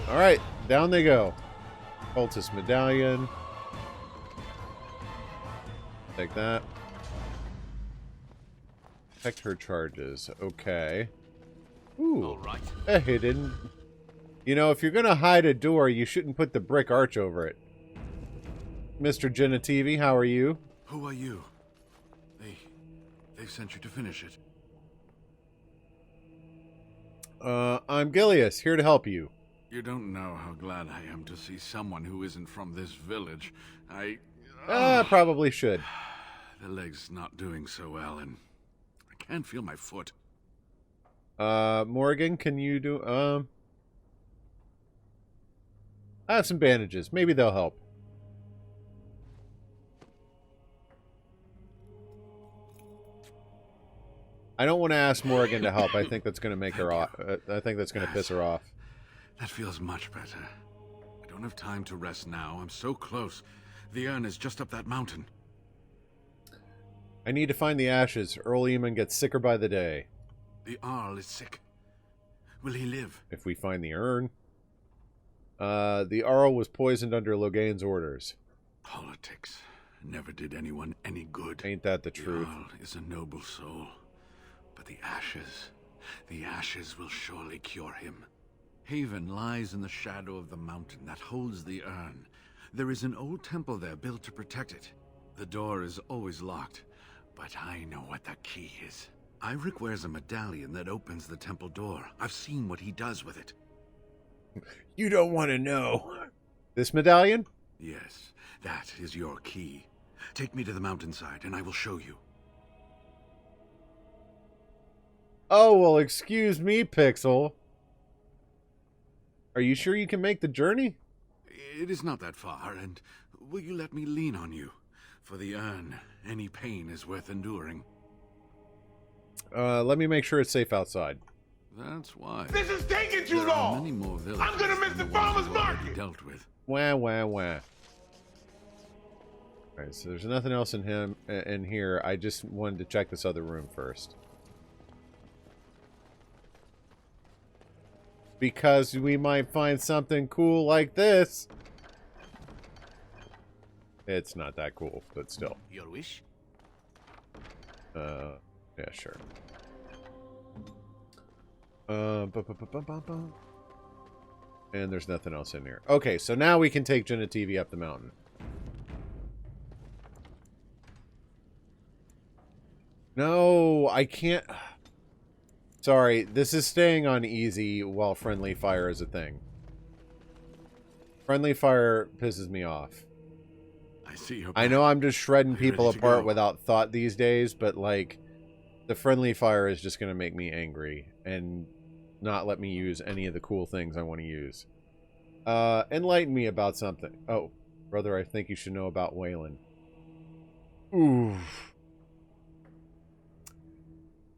Alright, down they go. Cultist medallion. Take that. Protect her charges. Okay. Ooh. A hidden. You know, if you're gonna hide a door, you shouldn't put the brick arch over it. Mr. Genetivi, how are you? Who are you? They've sent you to finish it. I'm Gilius, here to help you. You don't know how glad I am to see someone who isn't from this village. Probably should. The leg's not doing so well, and I can't feel my foot. Morgan, can you do, I have some bandages. Maybe they'll help. I don't want to ask Morgan to help. I think that's going to make her off. I think that's going to piss her off. That feels much better. I don't have time to rest now. I'm so close. The urn is just up that mountain. I need to find the ashes. Arl Eamon gets sicker by the day. The Arl is sick. Will he live? If we find the urn. The Arl was poisoned under Logain's orders. Politics never did anyone any good. Ain't that the truth? The Arl is a noble soul. But the ashes will surely cure him. Haven lies in the shadow of the mountain that holds the urn. There is an old temple there built to protect it. The door is always locked, but I know what the key is. Iric wears a medallion that opens the temple door. I've seen what he does with it. You don't want to know. This medallion? Yes, that is your key. Take me to the mountainside and I will show you. Oh, well, excuse me, Pixel. Are you sure you can make the journey? It is not that far, and will you let me lean on you? For the urn, any pain is worth enduring. Let me make sure it's safe outside. That's why. This is taking too There long! are many more villages I'm gonna miss the farmer's market! Dealt with. Wah, wah, wah. Alright, so there's nothing else in here. I just wanted to check this other room first. Because we might find something cool like this. It's not that cool, but still. Your wish? Yeah, sure. And there's nothing else in here. Okay, so now we can take Genetivi up the mountain. No, I can't. Sorry, this is staying on easy while friendly fire is a thing. Friendly fire pisses me off. I see your I know I'm just shredding people ready to apart go? without thought these days, but like, the friendly fire is just going to make me angry and not let me use any of the cool things I want to use. Enlighten me about something. Oh, brother, I think you should know about Waylon. Ooh.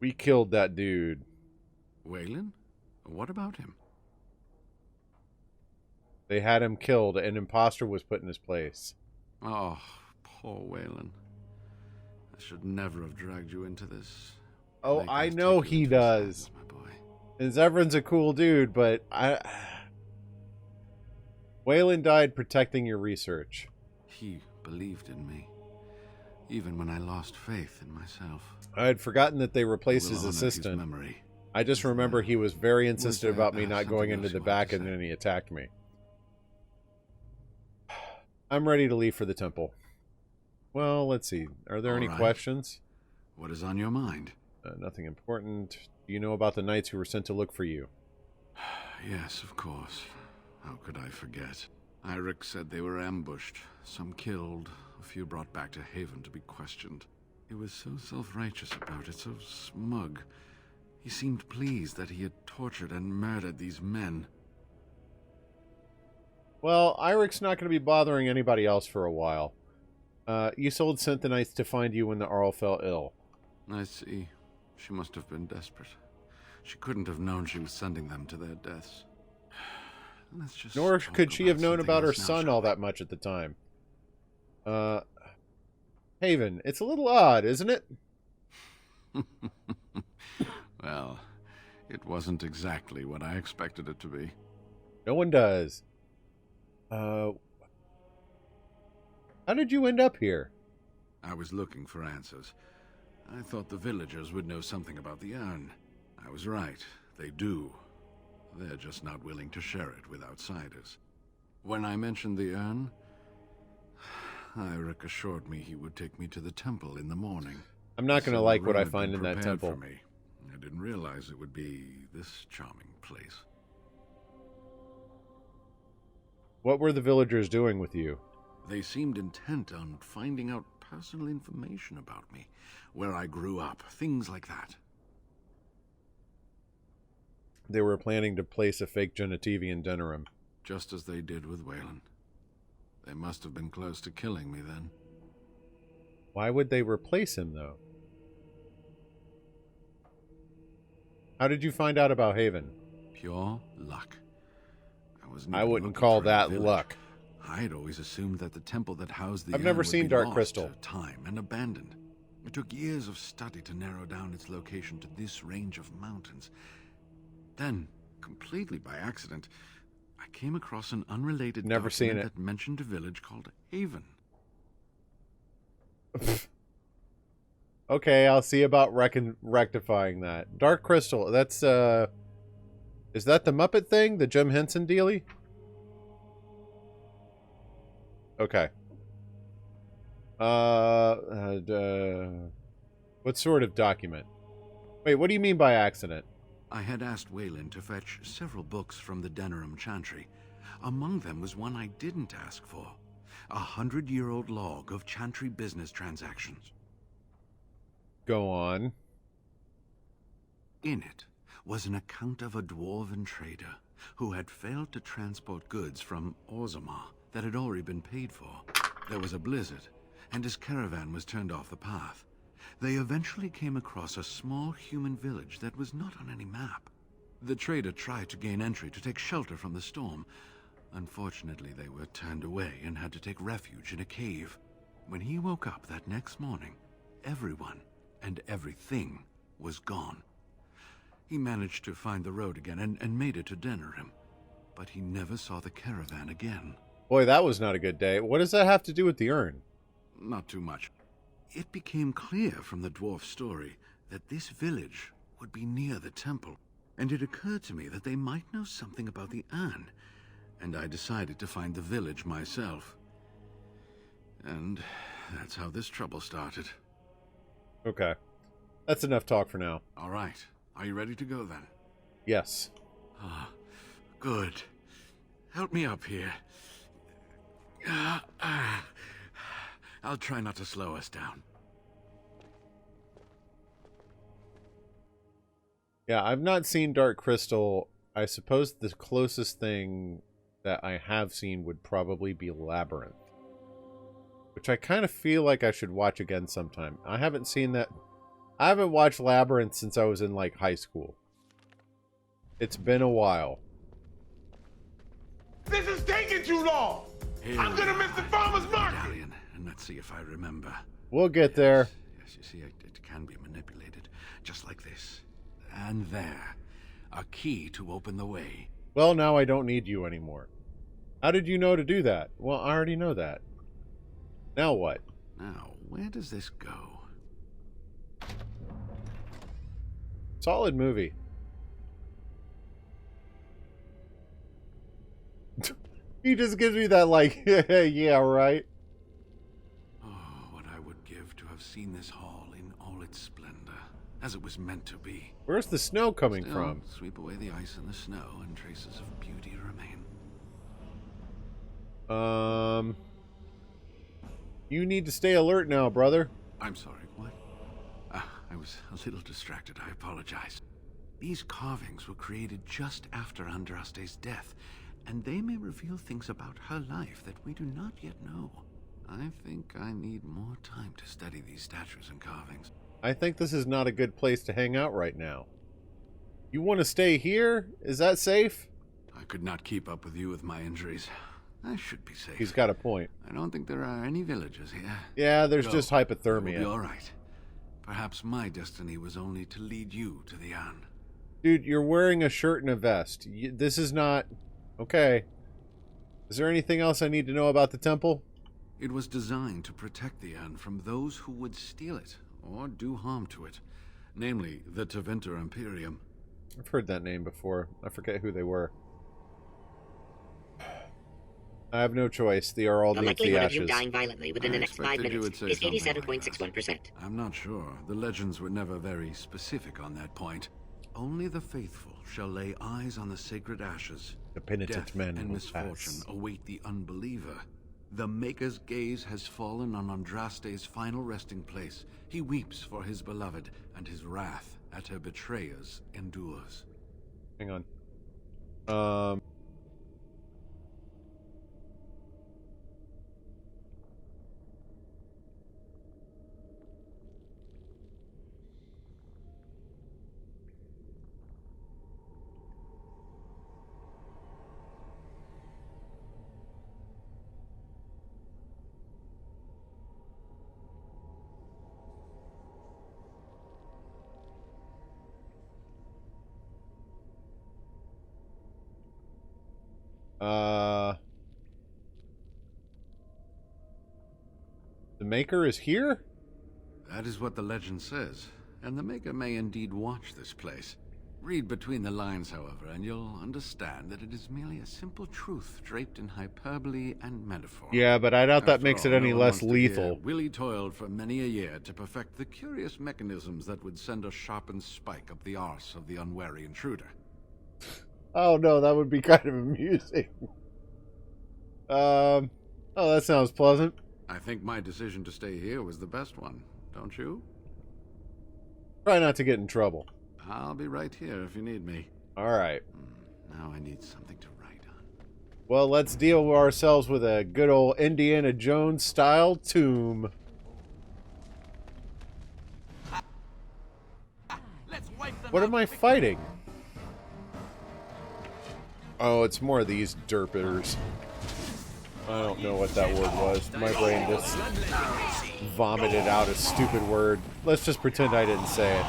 We killed that dude. Waylon? What about him? They had him killed. An imposter was put in his place. Oh, poor Waylon. I should never have dragged you into this. Oh, I know he does. And Zevran's a cool dude, but Waylon died protecting your research. He believed in me, even when I lost faith in myself. I had forgotten that they replaced his honor his assistant. memory. I just remember he was very insistent there about me not going into the back, and then he attacked me. I'm ready to leave for the temple. Well, let's see. Are there any All right. questions? What is on your mind? Nothing important. Do you know about the knights who were sent to look for you? Yes, of course. How could I forget? Iric said they were ambushed, some killed, a few brought back to Haven to be questioned. He was so self-righteous about it, so smug. He seemed pleased that he had tortured and murdered these men. Well, Irik's not going to be bothering anybody else for a while. Isolde sent the knights to find you when the Arl fell ill. I see. She must have been desperate. She couldn't have known she was sending them to their deaths. Nor could she have known about her son all that much at the time. Haven, it's a little odd, isn't it? Well, it wasn't exactly what I expected it to be. No one does. How did you end up here? I was looking for answers. I thought the villagers would know something about the urn. I was right. They do. They're just not willing to share it with outsiders. When I mentioned the urn, Irik assured me he would take me to the temple in the morning. I'm not going to like what I find in that temple. For me. I didn't realize it would be this charming place. What were the villagers doing with you? They seemed intent on finding out personal information about me, where I grew up, things like that. They were planning to place a fake Genetivi in Denerim. Just as they did with Wayland. They must have been close to killing me then. Why would they replace him, though? How did you find out about Haven? Pure luck. I wouldn't call that luck. I'd always assumed that the temple that housed the I've never seen Dark Crystal. To time and abandoned. It took years of study to narrow down its location to this range of mountains. Then, completely by accident, I came across an unrelated document that mentioned a village called Haven. Okay, I'll see about rectifying that. Dark Crystal, that's, is that the Muppet thing? The Jim Henson dealie? Okay. What sort of document? Wait, what do you mean by accident? I had asked Wayland to fetch several books from the Denerim Chantry. Among them was one I didn't ask for. 100-year-old log of Chantry business transactions. Go on. In it was an account of a dwarven trader who had failed to transport goods from Orzammar that had already been paid for. There was a blizzard, and his caravan was turned off the path. They eventually came across a small human village that was not on any map. The trader tried to gain entry to take shelter from the storm. Unfortunately, they were turned away and had to take refuge in a cave. When he woke up that next morning, everyone and everything was gone. He managed to find the road again and made it to Denerim, but he never saw the caravan again. Boy, that was not a good day. What does that have to do with the urn? Not too much. It became clear from the dwarf's story that this village would be near the temple, and it occurred to me that they might know something about the urn, and I decided to find the village myself. And that's how this trouble started. Okay. That's enough talk for now. All right. Are you ready to go then? Yes. Ah, good. Help me up here. I'll try not to slow us down. Yeah, I've not seen Dark Crystal. I suppose the closest thing that I have seen would probably be Labyrinth, which I kind of feel like I should watch again sometime. I haven't seen that. I haven't watched Labyrinth since I was in, like, high school. It's been a while. This is taking too long! I'm gonna miss the farmer's market! And let's see if I remember. We'll get there. Yes, you see, it can be manipulated. Just like this. And there. A key to open the way. Well, now I don't need you anymore. How did you know to do that? Well, I already know that. Now what? Now, where does this go? Solid movie. He just gives me that, like, yeah, right? Oh, what I would give to have seen this hall in all its splendor, as it was meant to be. Where's the snow coming Still, from? Sweep away the ice and the snow, and traces of beauty remain. You need to stay alert now, brother. I'm sorry, what? I was a little distracted, I apologize. These carvings were created just after Andraste's death, and they may reveal things about her life that we do not yet know. I think I need more time to study these statues and carvings. I think this is not a good place to hang out right now. You want to stay here? Is that safe? I could not keep up with you with my injuries. I should be safe. He's got a point. I don't think there are any villages here. Yeah, there's just We'll hypothermia. be all right. Perhaps my destiny was only to lead you to the urn. Dude, you're wearing a shirt and a vest. This is not... Okay. Is there anything else I need to know about the temple? It was designed to protect the urn from those who would steal it or do harm to it. Namely, the Tevinter Imperium. I've heard that name before. I forget who they were. I have no choice. The Arl The needs the likelihood of you ashes. dying violently within the next 5 minutes is 87.61%. I'm not sure. The legends were never very specific on that point. Only the faithful shall lay eyes on the sacred ashes. The penitent Death men and will misfortune pass. await the unbeliever. The Maker's gaze has fallen on Andraste's final resting place. He weeps for his beloved, and his wrath at her betrayers endures. Hang on. The Maker is here? That is what the legend says, and the Maker may indeed watch this place. Read between the lines, however, and you'll understand that it is merely a simple truth draped in hyperbole and metaphor. Yeah, but I doubt that makes it any no one less wants to hear lethal. Willie toiled for many a year to perfect the curious mechanisms that would send a sharpened spike up the arse of the unwary intruder. Oh no, that would be kind of amusing. Oh, that sounds pleasant. I think my decision to stay here was the best one, don't you? Try not to get in trouble. I'll be right here if you need me. Alright. Now I need something to write on. Well, let's deal ourselves with a good old Indiana Jones style tomb. What am I fighting? Oh, it's more of these derpers. I don't know what that word was. My brain just vomited out a stupid word. Let's just pretend I didn't say it.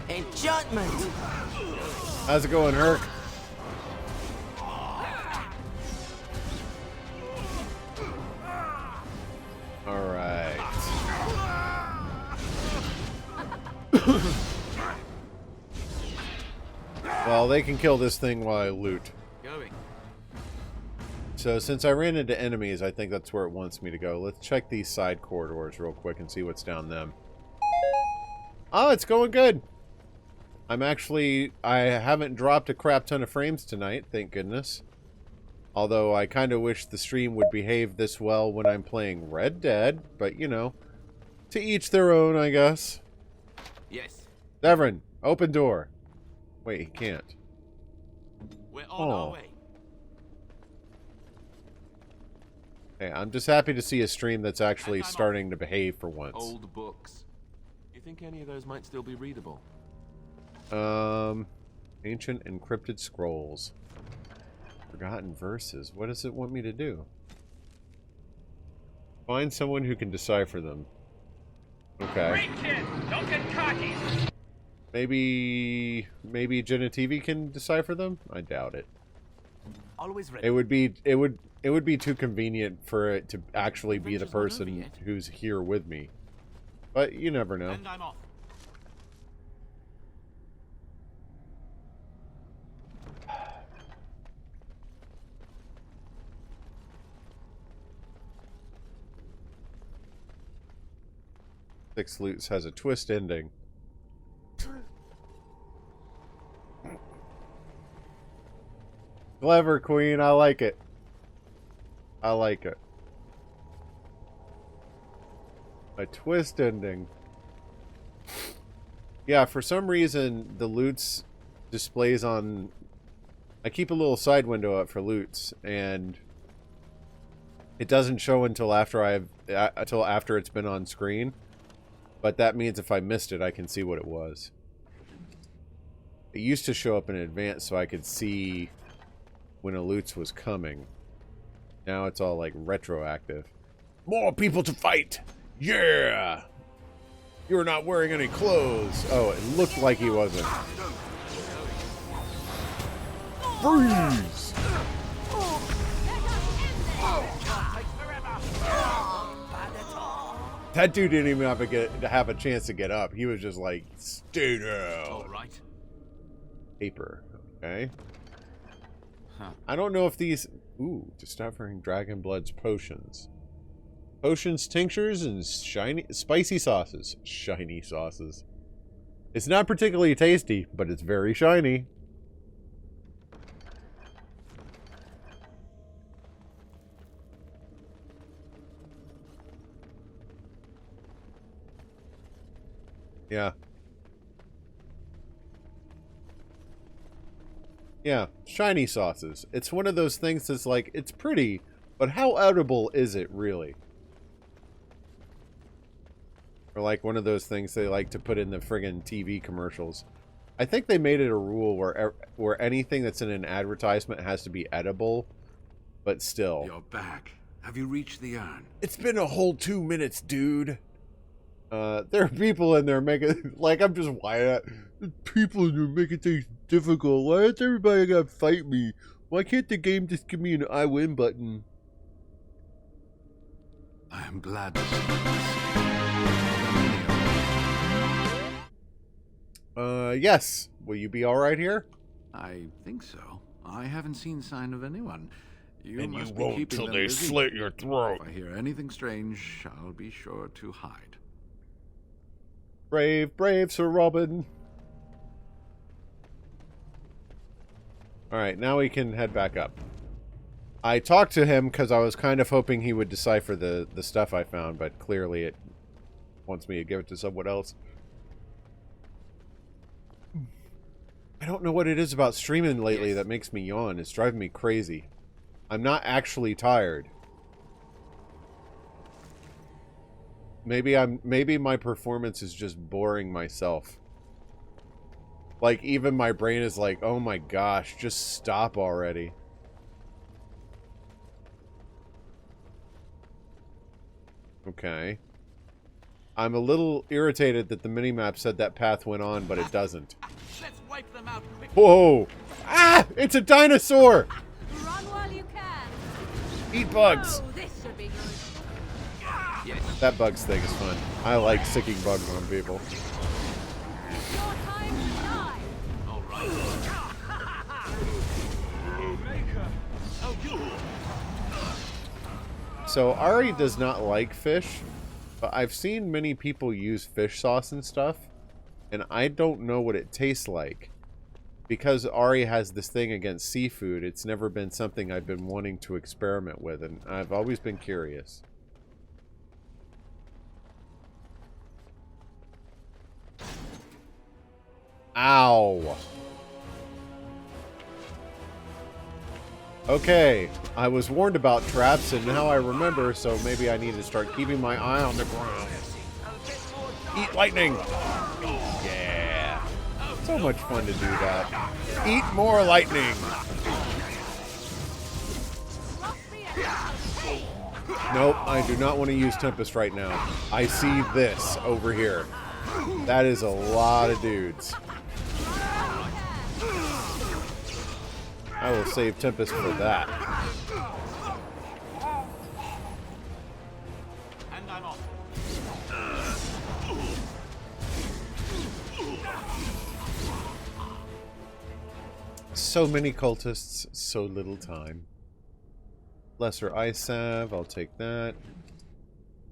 Enchantment! How's it going, Herc? Alright. Well, they can kill this thing while I loot. Going. So since I ran into enemies, I think that's where it wants me to go. Let's check these side corridors real quick and see what's down them. Oh, it's going good. I haven't dropped a crap ton of frames tonight, thank goodness. Although I kind of wish the stream would behave this well when I'm playing Red Dead, but you know, to each their own, I guess. Yes. Devrin, open door. Wait, he can't. We're on our way. Hey, I'm just happy to see a stream that's actually starting to behave for once. Old books. You think any of those might still be readable? Ancient encrypted scrolls. Forgotten verses. What does it want me to do? Find someone who can decipher them. Okay. Great kid! Don't get cocky! Maybe Genetivi can decipher them? I doubt it. Always ready. It would be too convenient for it to actually be the person who's here with me. But you never know. And I'm off. Six Loots has a twist ending. Clever, Queen. I like it. I like it. A twist ending. Yeah, for some reason, the loots displays on... I keep a little side window up for loots, and it doesn't show until after it's been on screen. But that means if I missed it, I can see what it was. It used to show up in advance so I could see when a loots was coming. Now it's all like retroactive. More people to fight! Yeah! You're not wearing any clothes. Oh, it looked like he wasn't. Freeze! That dude didn't even have a chance to get up. He was just like, stay down. All right. Paper. Okay. Huh. I don't know if these... Ooh, discovering Dragon Blood's potions. Potions, tinctures, and spicy sauces. Shiny sauces. It's not particularly tasty, but it's very shiny. Yeah. Yeah, shiny sauces. It's one of those things that's like, it's pretty, but how edible is it really? Or like one of those things they like to put in the friggin' TV commercials. I think they made it a rule where anything that's in an advertisement has to be edible, but still. You're back. Have you reached the urn? It's been a whole 2 minutes, dude. There are people in there making, like, I'm just, why people in there making things difficult? Why does everybody gotta fight me? Why can't the game just give me an I win button? I am glad to see this. Yes. Will you be alright here? I think so. I haven't seen sign of anyone. And must you be won't keeping till them they busy. slit your throat. If I hear anything strange, I'll be sure to hide. Brave, brave Sir Robin. Alright, now we can head back up. I talked to him because I was kind of hoping he would decipher the stuff I found, but clearly it wants me to give it to someone else. I don't know what it is about streaming lately that makes me yawn. It's driving me crazy. I'm not actually tired. Maybe my performance is just boring myself. Like, even my brain is like, oh my gosh, just stop already. Okay. I'm a little irritated that the minimap said that path went on, but it doesn't. Let's wipe them out quickly. Whoa! Ah! It's a dinosaur! Run while you can. Eat bugs! Oh, this should be good. That bugs thing is fun. I like sicking bugs on people. Your time to die. All right. So, Ari does not like fish, but I've seen many people use fish sauce and stuff, and I don't know what it tastes like. Because Ari has this thing against seafood, it's never been something I've been wanting to experiment with, and I've always been curious. Ow! Okay, I was warned about traps, and now I remember, so maybe I need to start keeping my eye on the ground. Eat lightning! Yeah! So much fun to do that. Eat more lightning! Nope, I do not want to use Tempest right now. I see this over here. That is a lot of dudes. I will save Tempest for that. And I'm off. So many cultists, so little time. Lesser ice salve, I'll take that.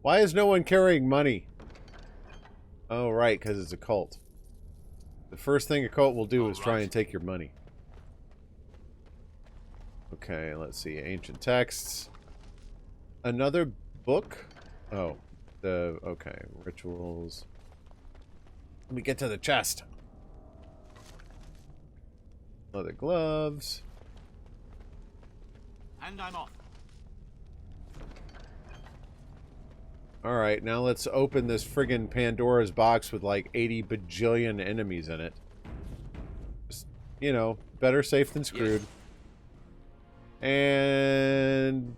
Why is no one carrying money? Oh, right, because it's a cult. The first thing a cult will do is try and take your money. Okay, let's see. Ancient texts. Another book? Oh, okay. Rituals. Let me get to the chest. Leather gloves. And I'm off. Alright, now let's open this friggin' Pandora's box with like 80 bajillion enemies in it. Just, you know, better safe than screwed. Yes. And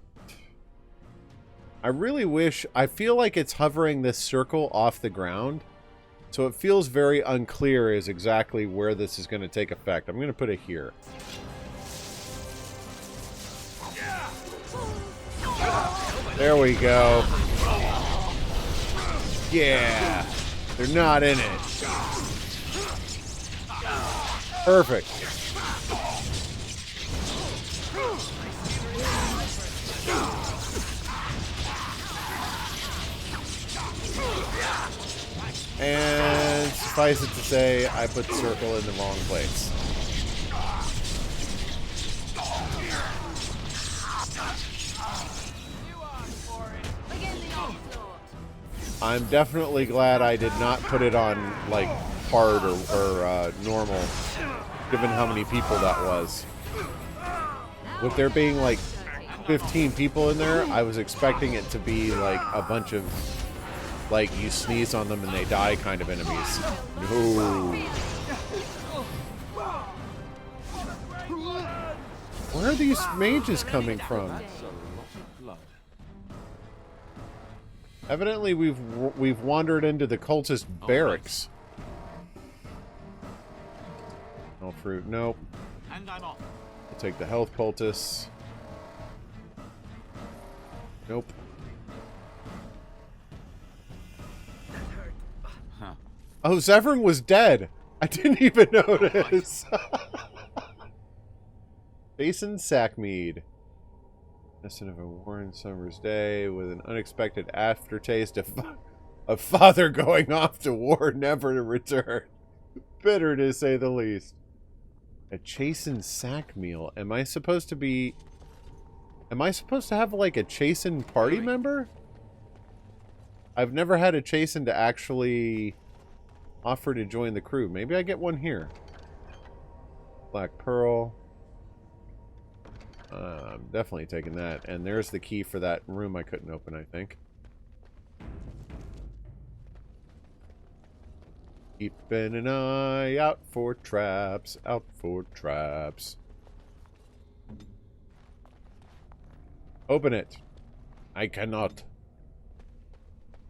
I really wish... I feel like it's hovering this circle off the ground. So it feels very unclear as exactly where this is going to take effect. I'm going to put it here. There we go. Yeah. They're not in it. Perfect. And suffice it to say, I put the circle in the wrong place. I'm definitely glad I did not put it on, like, hard or normal, given how many people that was. With there being, like, 15 people in there, I was expecting it to be, like, a bunch of, like, you sneeze on them and they die kind of enemies. No. Where are these mages coming from? Evidently, we've wandered into the cultist barracks. No fruit, nope. And I'm off. We'll take the health poultice. Nope. Huh. Oh, Zevran was dead. I didn't even notice. Jason Sackmead. Lesson of a warm summer's day with an unexpected aftertaste of father going off to war, never to return. Bitter to say the least. A chastened sack meal. Am I supposed to have like a chastened party member? I've never had a chastened to actually offer to join the crew. Maybe I get one here. Black Pearl. I'm definitely taking that. And there's the key for that room I couldn't open, I think. Keeping an eye out for traps. Out for traps. Open it. I cannot.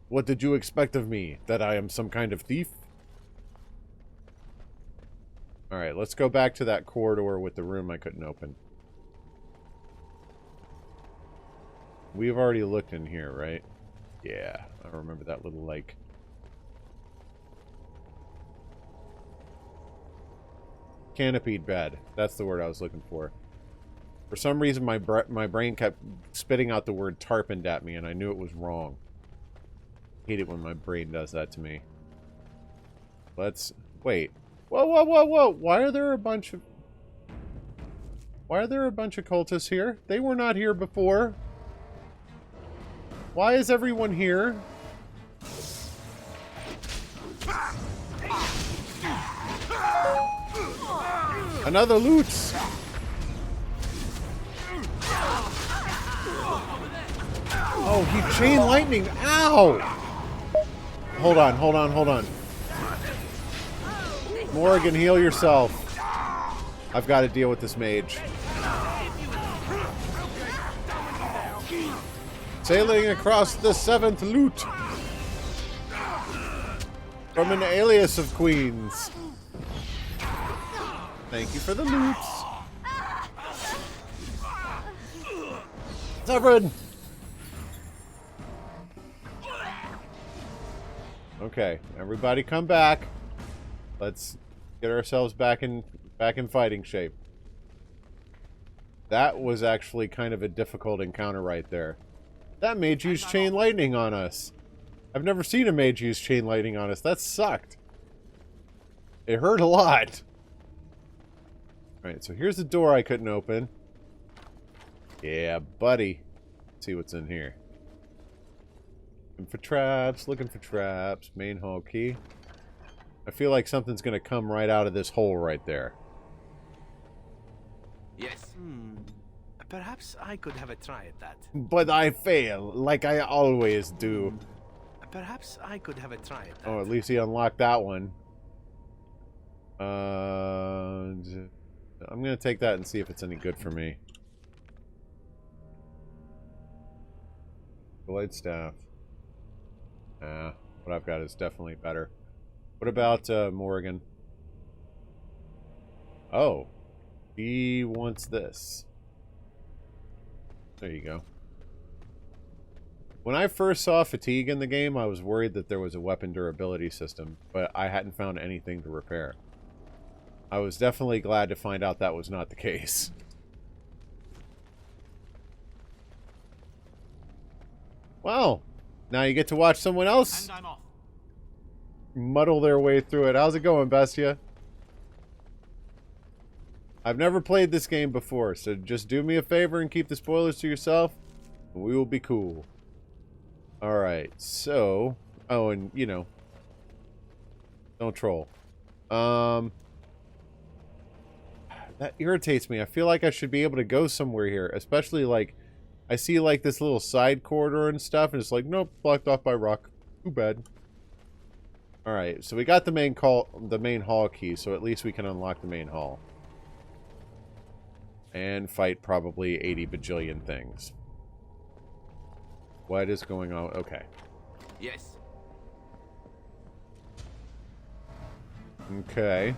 What did you expect of me? That I am some kind of thief? Alright, let's go back to that corridor with the room I couldn't open. We've already looked in here, right? Yeah, I remember that little, like... canopied bed. That's the word I was looking for. For some reason, my brain kept spitting out the word tarpened at me, and I knew it was wrong. I hate it when my brain does that to me. Let's... wait. Whoa, whoa, whoa, whoa! Why are there a bunch of... why are there a bunch of cultists here? They were not here before. Why is everyone here? Another loot! Oh, he chain lightning! Ow! Hold on, hold on, hold on. Morrigan, heal yourself. I've got to deal with this mage. Sailing across the 7th loot. From an alias of queens. Thank you for the loots. Zevran! Okay, everybody come back. Let's get ourselves back in fighting shape. That was actually kind of a difficult encounter right there. That mage used chain lightning on us. I've never seen a mage use chain lightning on us. That sucked. It hurt a lot. Alright, so here's the door I couldn't open. Yeah, buddy. Let's see what's in here. Looking for traps, looking for traps. Main hall key. I feel like something's going to come right out of this hole right there. Yes. Perhaps I could have a try at that. But I fail, like I always do. Perhaps I could have a try at that. Oh, at least he unlocked that one. I'm going to take that and see if it's any good for me. Blade staff. What I've got is definitely better. What about Morgan? Oh. He wants this. There you go. When I first saw fatigue in the game, I was worried that there was a weapon durability system, but I hadn't found anything to repair. I was definitely glad to find out that was not the case. Well, now you get to watch someone else muddle their way through it. How's it going, Bestia? I've never played this game before, so just do me a favor and keep the spoilers to yourself, and we will be cool. Alright, so... Oh, and, you know... Don't troll. That irritates me. I feel like I should be able to go somewhere here, especially, like... I see, like, this little side corridor and stuff, and it's like, nope, blocked off by rock. Too bad. Alright, so we got the main hall key, so at least we can unlock the main hall. And fight probably 80 bajillion things. What is going on? Okay. Yes. Okay.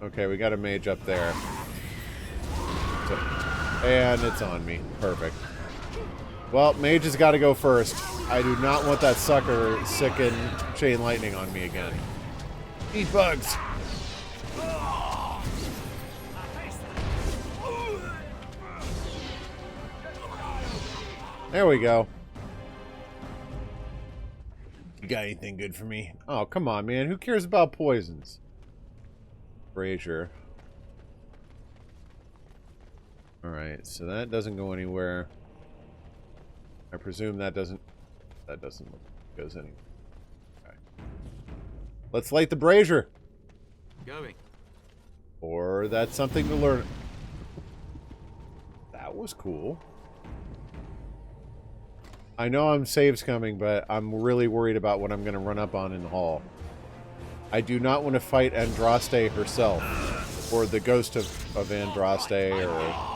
Okay, we got a mage up there. And it's on me. Perfect. Well, mage has got to go first. I do not want that sucker sicken chain lightning on me again. Eat bugs! There we go. You got anything good for me? Oh, come on, man. Who cares about poisons? Brazier. Alright, so that doesn't go anywhere. I presume that doesn't goes anywhere. Okay. Let's light the brazier. Going. Or that's something to learn. That was cool. I know save's coming, but I'm really worried about what I'm going to run up on in the hall. I do not want to fight Andraste herself, or the ghost of Andraste, or...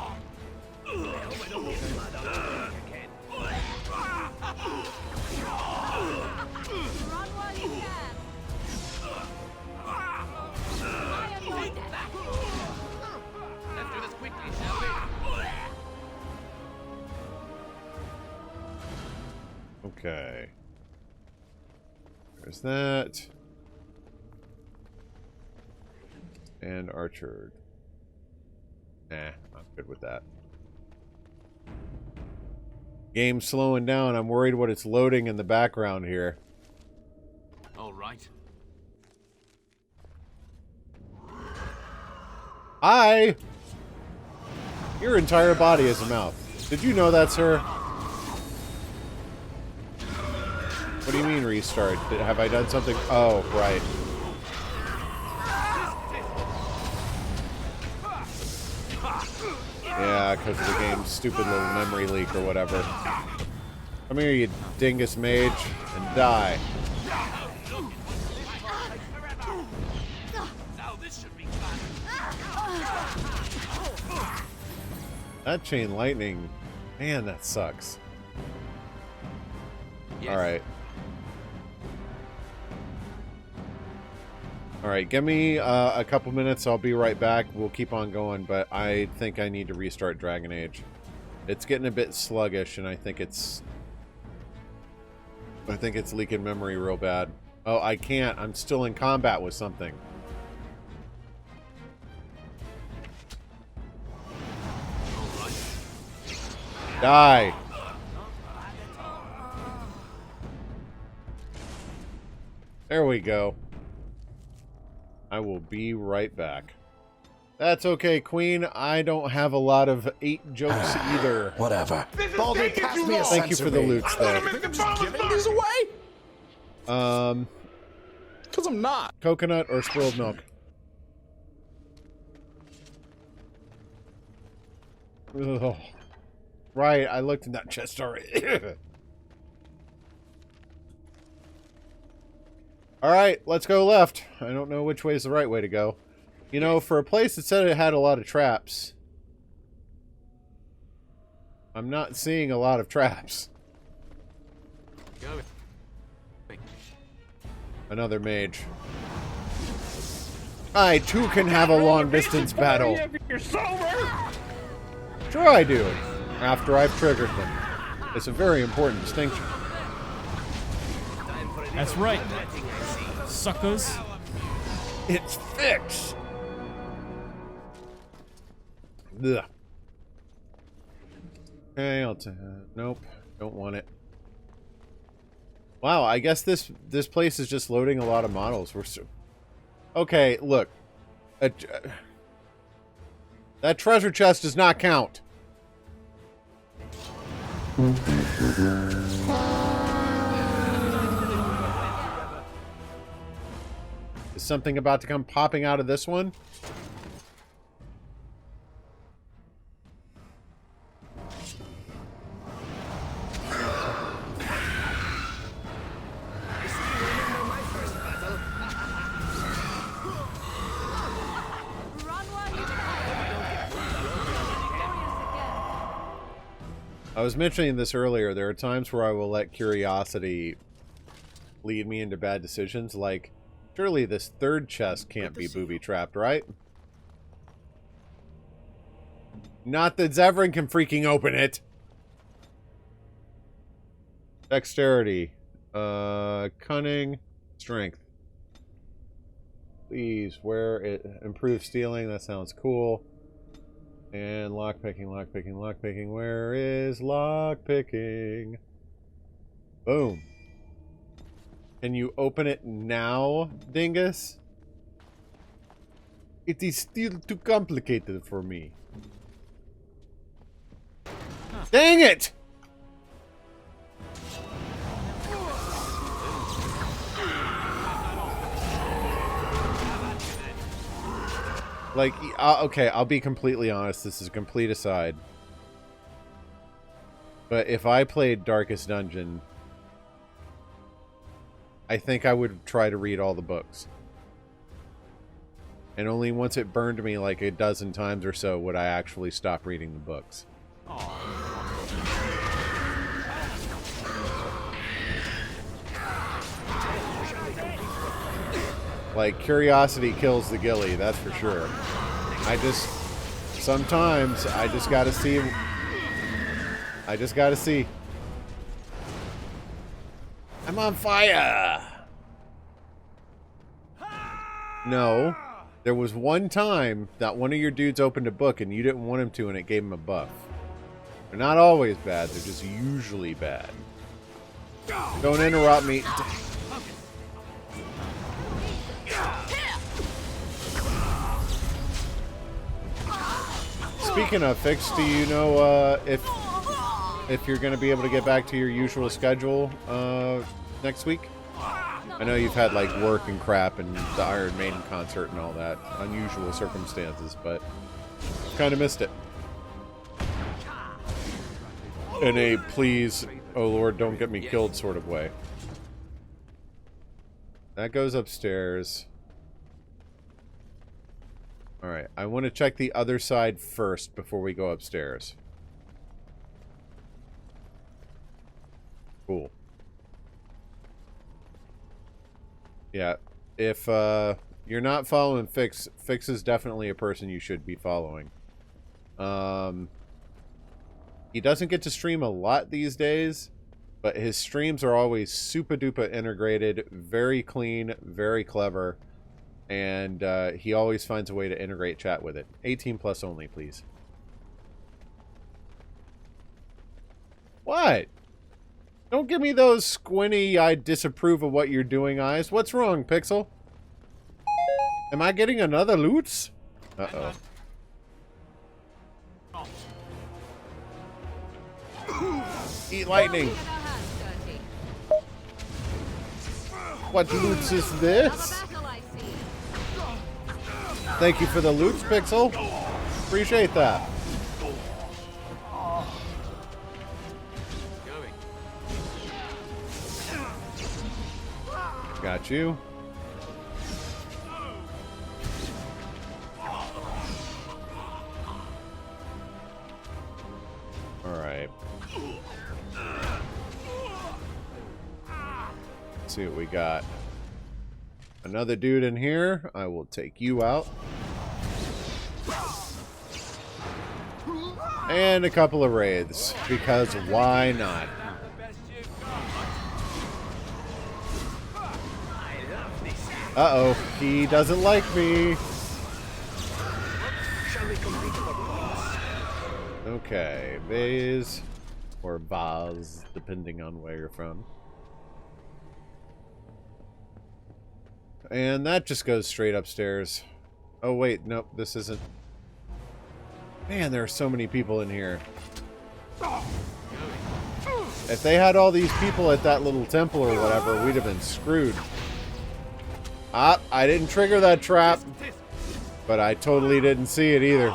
Okay. There's that. And Archer. Nah, I'm good with that. Game's slowing down. I'm worried what it's loading in the background here. All right. Hi! Your entire body is a mouth. Did you know that, sir? What do you mean restart? Have I done something? Oh, right. Yeah, because of the game's stupid little memory leak or whatever. Come here, you dingus mage, and die. That chain lightning, man, that sucks. Yes. Alright. Alright, give me a couple minutes. I'll be right back. We'll keep on going, but I think I need to restart Dragon Age. It's getting a bit sluggish, and I think it's leaking memory real bad. Oh, I can't. I'm still in combat with something. Die! There we go. I will be right back. That's okay, Queen. I don't have a lot of 8 jokes either. Whatever. Baldy, pass me a Thank you for the loots, though. I'm just giving these away? Because I'm not. Coconut or spoiled milk? Ugh. Right, I looked in that chest already. Alright, let's go left. I don't know which way is the right way to go. You know, for a place that said it had a lot of traps, I'm not seeing a lot of traps. Another mage. I too can have a long distance battle. Sure I do. After I've triggered them. It's a very important distinction. That's right. Suckers. It's fixed. Ugh. Okay, I'll nope, don't want it. Wow, I guess this place is just loading a lot of models. We're so... Okay, look. That treasure chest does not count. Is something about to come popping out of this one? I was mentioning this earlier. There are times where I will let curiosity lead me into bad decisions. Like, surely this third chest can't be booby-trapped, right? Not that Zevran can freaking open it. Dexterity. Cunning. Strength. Please, where it improves stealing. That sounds cool. And lockpicking, lockpicking, lockpicking. Where is lockpicking? Boom. Can you open it now, dingus? It is still too complicated for me. Dang it! Like, okay, I'll be completely honest. This is a complete aside. But if I played Darkest Dungeon, I think I would try to read all the books. And only once it burned me like a dozen times or so would I actually stop reading the books. Like, curiosity kills the ghillie, that's for sure. Sometimes, I just gotta see. I just gotta see. I'm on fire! No. There was one time that one of your dudes opened a book and you didn't want him to and it gave him a buff. They're not always bad, they're just usually bad. Don't interrupt me. Speaking of Fix, do you know if you're going to be able to get back to your usual schedule next week? I know you've had like work and crap and the Iron Maiden concert and all that. Unusual circumstances, but kind of missed it. In a please, oh Lord, don't get me killed sort of way. That goes upstairs. Alright, I want to check the other side first before we go upstairs. Cool. Yeah, if you're not following Fix, Fix is definitely a person you should be following. He doesn't get to stream a lot these days, but his streams are always super duper integrated, very clean, very clever. And he always finds a way to integrate chat with it. 18 plus only, please. What? Don't give me those squinty, I disapprove of what you're doing eyes. What's wrong, Pixel? Am I getting another loot? Uh-oh. Eat lightning. What loots is this? Thank you for the loots, Pixel. Appreciate that. Got you. All right. Let's see what we got. Another dude in here. I will take you out. And a couple of wraiths, because why not? Uh-oh, he doesn't like me. Okay, vase or vase, depending on where you're from. And that just goes straight upstairs. Oh wait, nope, this isn't. Man, there are so many people in here. If they had all these people at that little temple or whatever, we'd have been screwed. Ah, I didn't trigger that trap, but I totally didn't see it either.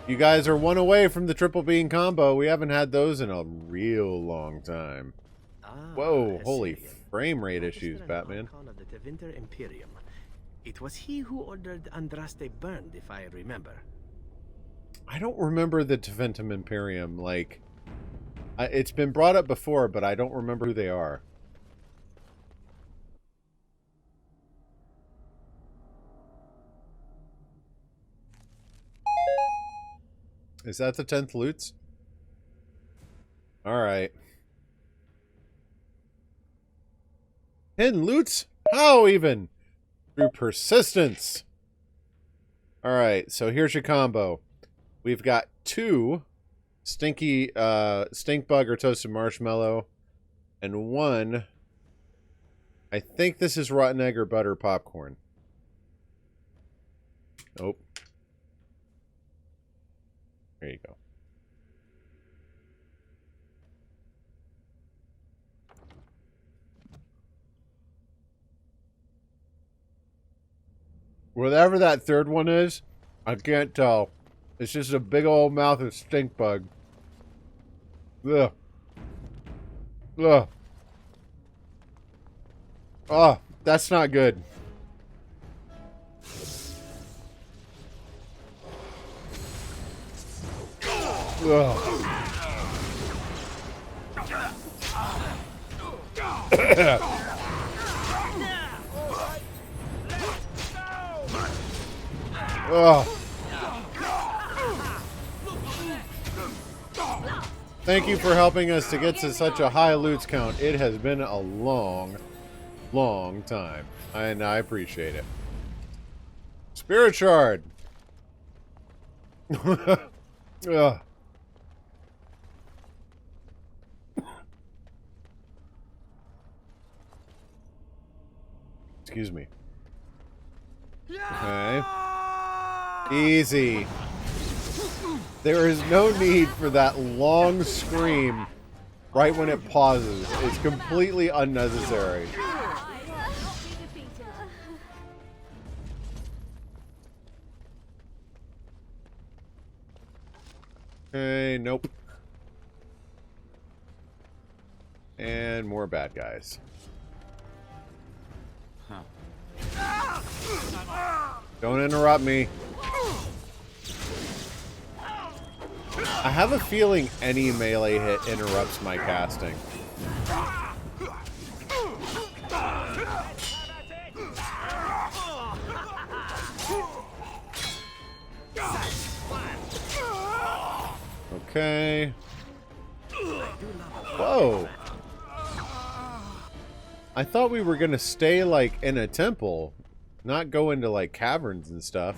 You guys are one away from the triple bean combo. We haven't had those in a real long time. Whoa, holy frame rate issues, Batman. Of the Tevinter Imperium. It was he who ordered Andraste burned, if I remember. I don't remember the Tevinter Imperium. Like, it's been brought up before, but I don't remember who they are. Is that the 10th loots? Alright. 10 loots? How even? Through persistence. Alright, so here's your combo. We've got 2 stinky stink bug or toasted marshmallow, and 1, I think this is rotten egg or butter popcorn. Nope. There you go. Whatever that third one is, I can't tell. It's just a big old mouth of stink bug. Ugh. Ugh. Oh, that's not good. Ugh. Oh. Thank you for helping us to get to such a high loots count. It has been a long, long time, and I appreciate it. Spirit Shard. Ugh. Excuse me. Okay. Easy. There is no need for that long scream right when it pauses. It's completely unnecessary. Okay, nope. And more bad guys. Don't interrupt me. I have a feeling any melee hit interrupts my casting. Okay. Whoa. I thought we were gonna stay, like, in a temple, not go into, like, caverns and stuff.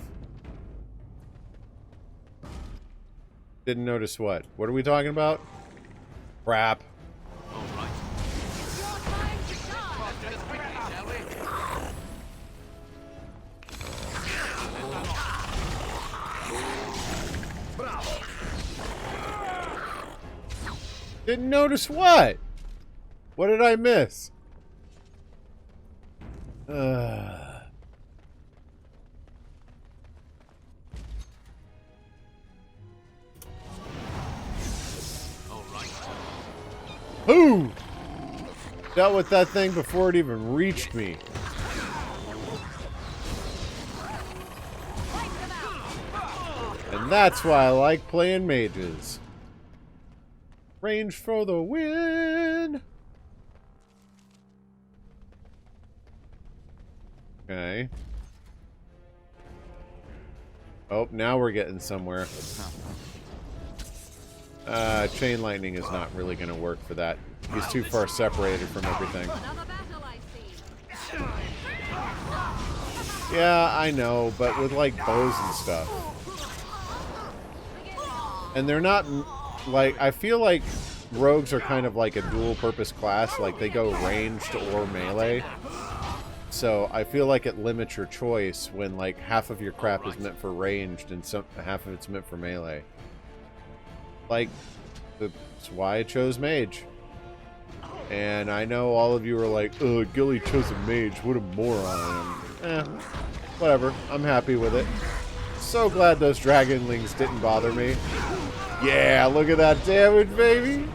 Didn't notice what? What are we talking about? Crap. Didn't notice what? What did I miss? Who dealt with that thing before it even reached me? And that's why I like playing mages. Range for the win! Okay. Oh, now we're getting somewhere. Chain lightning is not really going to work for that. He's too far separated from everything. Yeah, I know, but with like bows and stuff. And they're not, like, I feel like rogues are kind of like a dual purpose class, like they go ranged or melee. So I feel like it limits your choice when like half of your crap is meant for ranged and half of it's meant for melee. Like, that's why I chose mage. And I know all of you are like, ugh, Gilly chose a mage, what a moron. Whatever, I'm happy with it. So glad those dragonlings didn't bother me. Yeah, look at that damage, baby!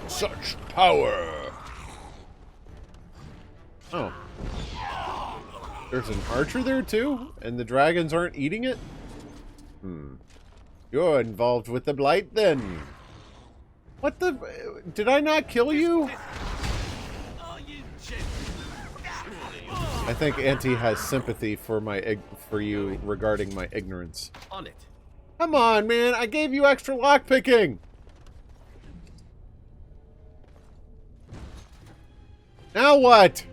Such power! Oh. There's an archer there too? And the dragons aren't eating it? You're involved with the blight then. What the... Did I not kill you? I think Auntie has sympathy for for you regarding my ignorance. On it. Come on, man! I gave you extra lockpicking! Now what?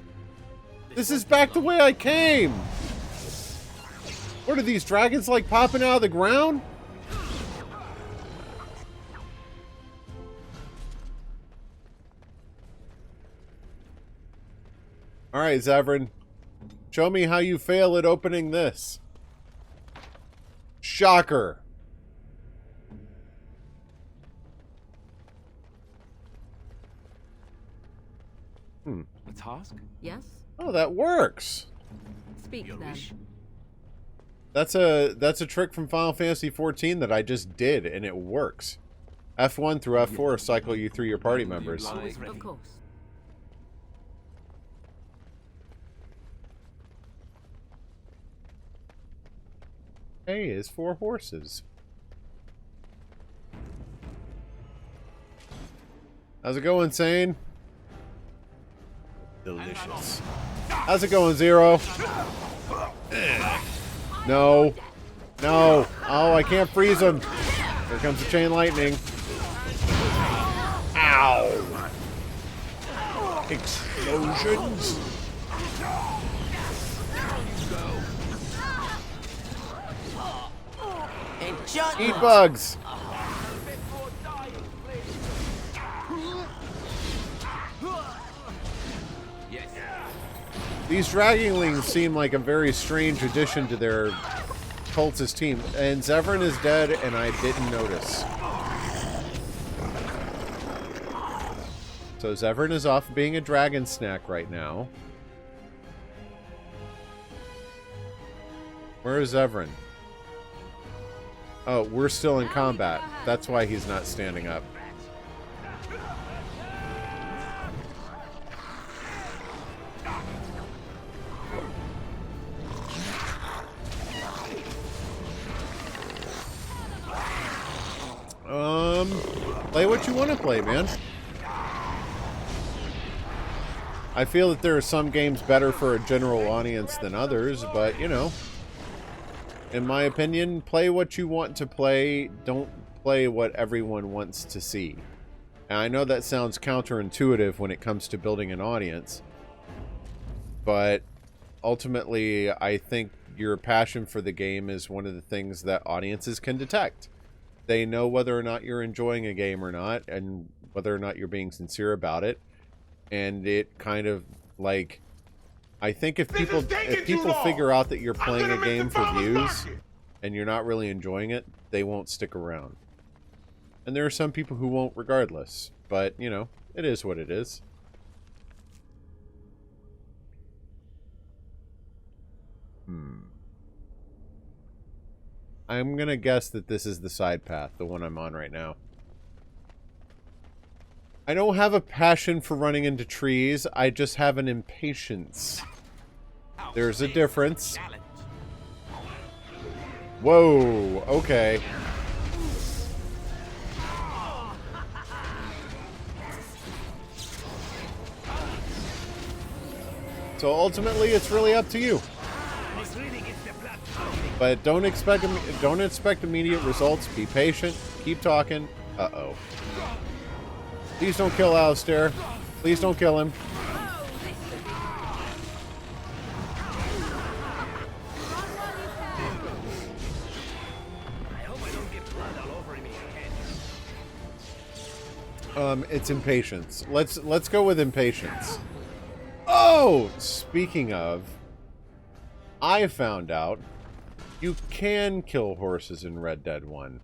This is back the way I came! What are these dragons like popping out of the ground? Alright, Zevran. Show me how you fail at opening this. Shocker. A task? Yes? Oh, that works. Speak then. That's a trick from Final Fantasy XIV that I just did, and it works. F1 through F4 cycle you through your party members. Of course. A is for horses. How's it going, Sane? Delicious. How's it going, Zero? No. No. Oh, I can't freeze him. Here comes the chain lightning. Ow. Explosions. Eat bugs. These dragonlings seem like a very strange addition to their cultist team. And Zevran is dead, and I didn't notice. So Zevran is off being a dragon snack right now. Where is Zevran? Oh, we're still in combat. That's why he's not standing up. Play what you want to play, man. I feel that there are some games better for a general audience than others, but, you know, in my opinion, play what you want to play. Don't play what everyone wants to see. And I know that sounds counterintuitive when it comes to building an audience, but ultimately, I think your passion for the game is one of the things that audiences can detect. They know whether or not you're enjoying a game or not, and whether or not you're being sincere about it. And it kind of Like, I think if people figure out that you're playing a game for views and you're not really enjoying it, they won't stick around. And there are some people who won't regardless. But, you know, it is what it is. I'm gonna guess that this is the side path, the one I'm on right now. I don't have a passion for running into trees, I just have an impatience. There's a difference. Whoa, okay. So ultimately, it's really up to you. But don't expect immediate results. Be patient. Keep talking. Uh-oh. Please don't kill Alistair. Please don't kill him. It's impatience. Let's go with impatience. Oh, speaking of, I found out you can kill horses in Red Dead 1.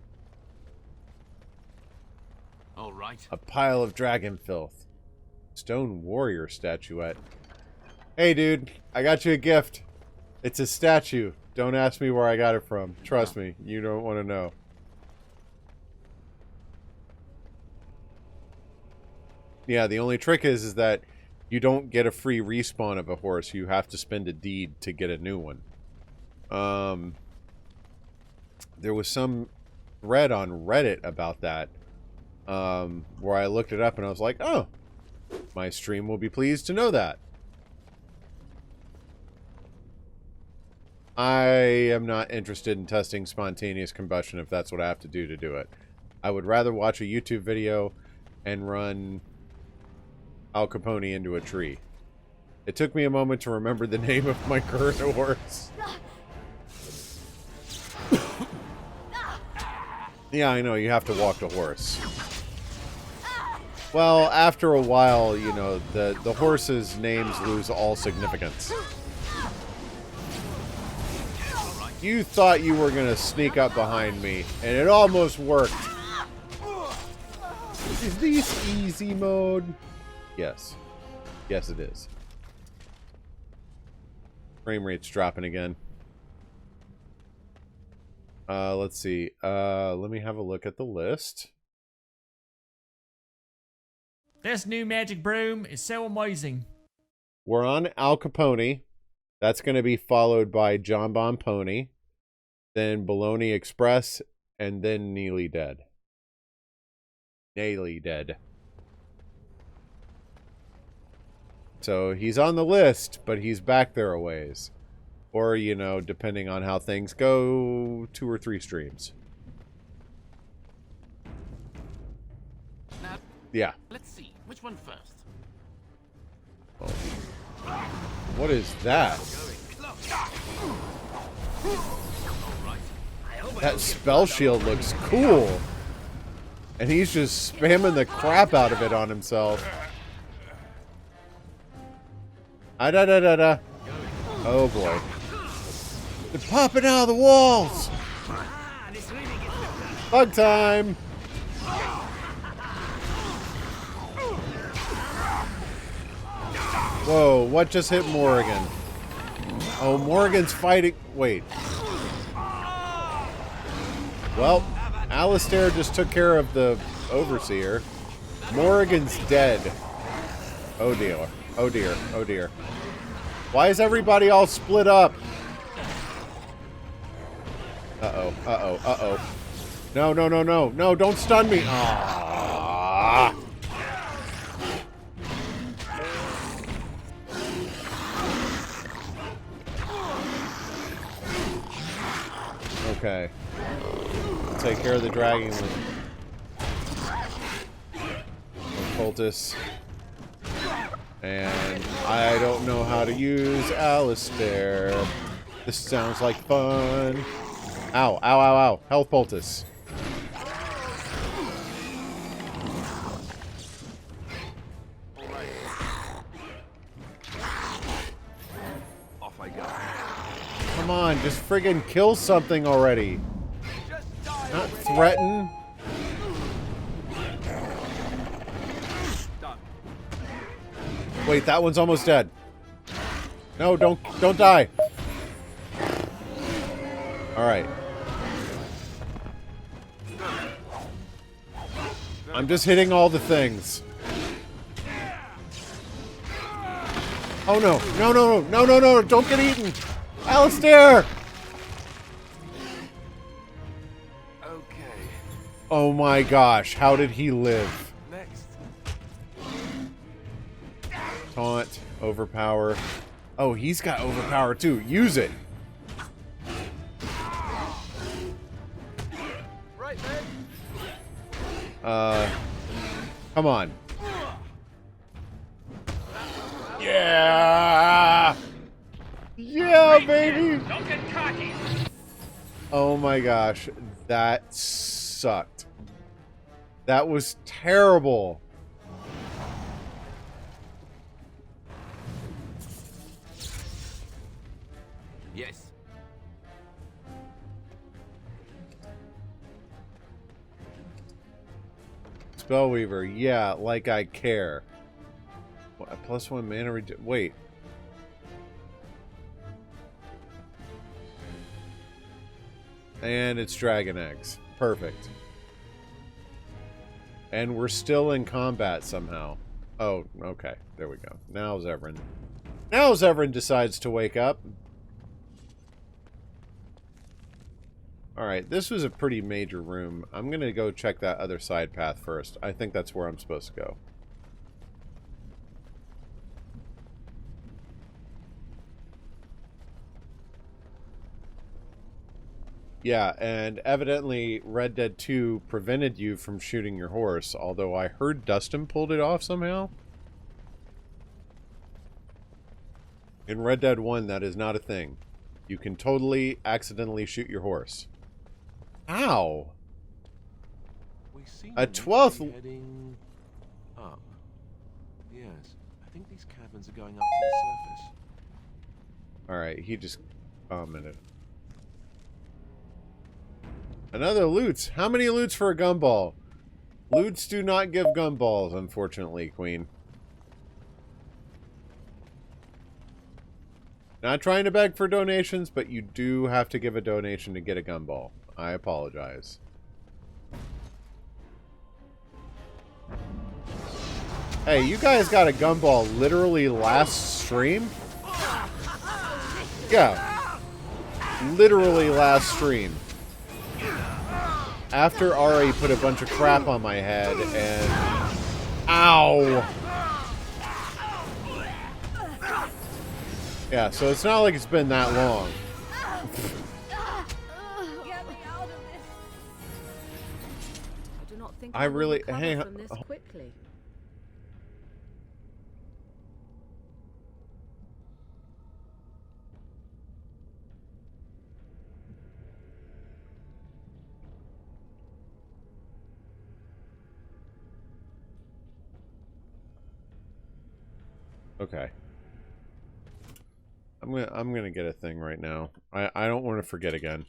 All right. A pile of dragon filth. Stone warrior statuette. Hey, dude, I got you a gift. It's a statue. Don't ask me where I got it from. Trust me, you don't want to know. Yeah, the only trick is that you don't get a free respawn of a horse. You have to spend a deed to get a new one. There was some thread on Reddit about that, where I looked it up and I was like, oh, my stream will be pleased to know that. I am not interested in testing spontaneous combustion if that's what I have to do it. I would rather watch a YouTube video and run Al Capone into a tree. It took me a moment to remember the name of my current horse. Yeah, I know, you have to walk the horse. Well, after a while, you know, the horses' names lose all significance. You thought you were gonna sneak up behind me, and it almost worked. Is this easy mode? Yes. Yes, it is. Frame rate's dropping again. Let's see. Let me have a look at the list. This new magic broom is so amazing. We're on Al Capone. That's going to be followed by John Bon Pony, then Bologna Express, and then Nearly Dead. Nearly Dead. So he's on the list, but he's back there a ways. Or, you know, depending on how things go, 2 or 3 streams. Now, yeah. Let's see. Which one first? Oh. What is that? That spell shield looks cool. And he's just spamming the crap out of it on himself. Ah-da-da-da-da. Oh boy. They're popping out of the walls! Bug time! Whoa, what just hit Morrigan? Oh, Morrigan's fighting... Wait. Well, Alistair just took care of the Overseer. Morrigan's dead. Oh dear. Oh dear. Oh dear. Why is everybody all split up? Uh-oh. Uh-oh. Uh-oh. No, no, no, no. No, don't stun me. Ah. Okay. Take care of the dragon. Cultish. And I don't know how to use Alistair. This sounds like fun. Ow, ow, ow, ow. Health poultice. on, just friggin' kill something already. Not threaten. Wait, that one's almost dead. No, don't die. All right. I'm just hitting all the things. Oh no. No, don't get eaten. Alistair! Okay. Oh my gosh, how did he live? Next. Taunt, overpower. Oh, he's got overpower too. Use it. Right, man. Come on. Yeah! Yeah, baby! Don't get cocky. Oh my gosh, that sucked. That was terrible. Yes. Spellweaver, yeah, like I care. What, +1 mana wait. And it's dragon eggs. Perfect. And we're still in combat somehow. Oh, okay. There we go. Now Zevran. Now Zevran decides to wake up. Alright, this was a pretty major room. I'm going to go check that other side path first. I think that's where I'm supposed to go. Yeah, and evidently Red Dead 2 prevented you from shooting your horse, although I heard Dustin pulled it off somehow. In Red Dead 1, that is not a thing. You can totally accidentally shoot your horse. How? A 12th... Heading up. Yes. I think these caverns are going up to the surface. Alright, he just commented. Another loots. How many loots for a gumball? Loots do not give gumballs, unfortunately, Queen. Not trying to beg for donations, but you do have to give a donation to get a gumball. I apologize. Hey, you guys got a gumball literally last stream? Yeah. Literally last stream. After Ari put a bunch of crap on my head and... Ow! Yeah, so it's not like it's been that long. I do not think I really... recover Hang from this quickly. Okay. I'm gonna get a thing right now. I don't want to forget again.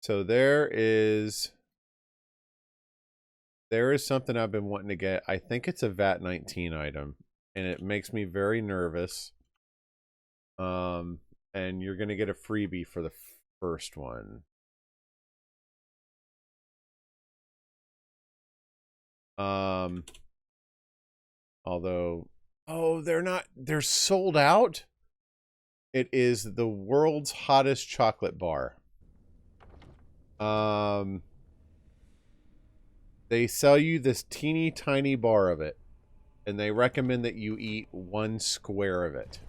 So there is something I've been wanting to get. I think it's a VAT 19 item, and it makes me very nervous. And you're gonna get a freebie for the first one. Although, oh, they're sold out. It is the world's hottest chocolate bar. They sell you this teeny tiny bar of it, and they recommend that you eat 1 square of it.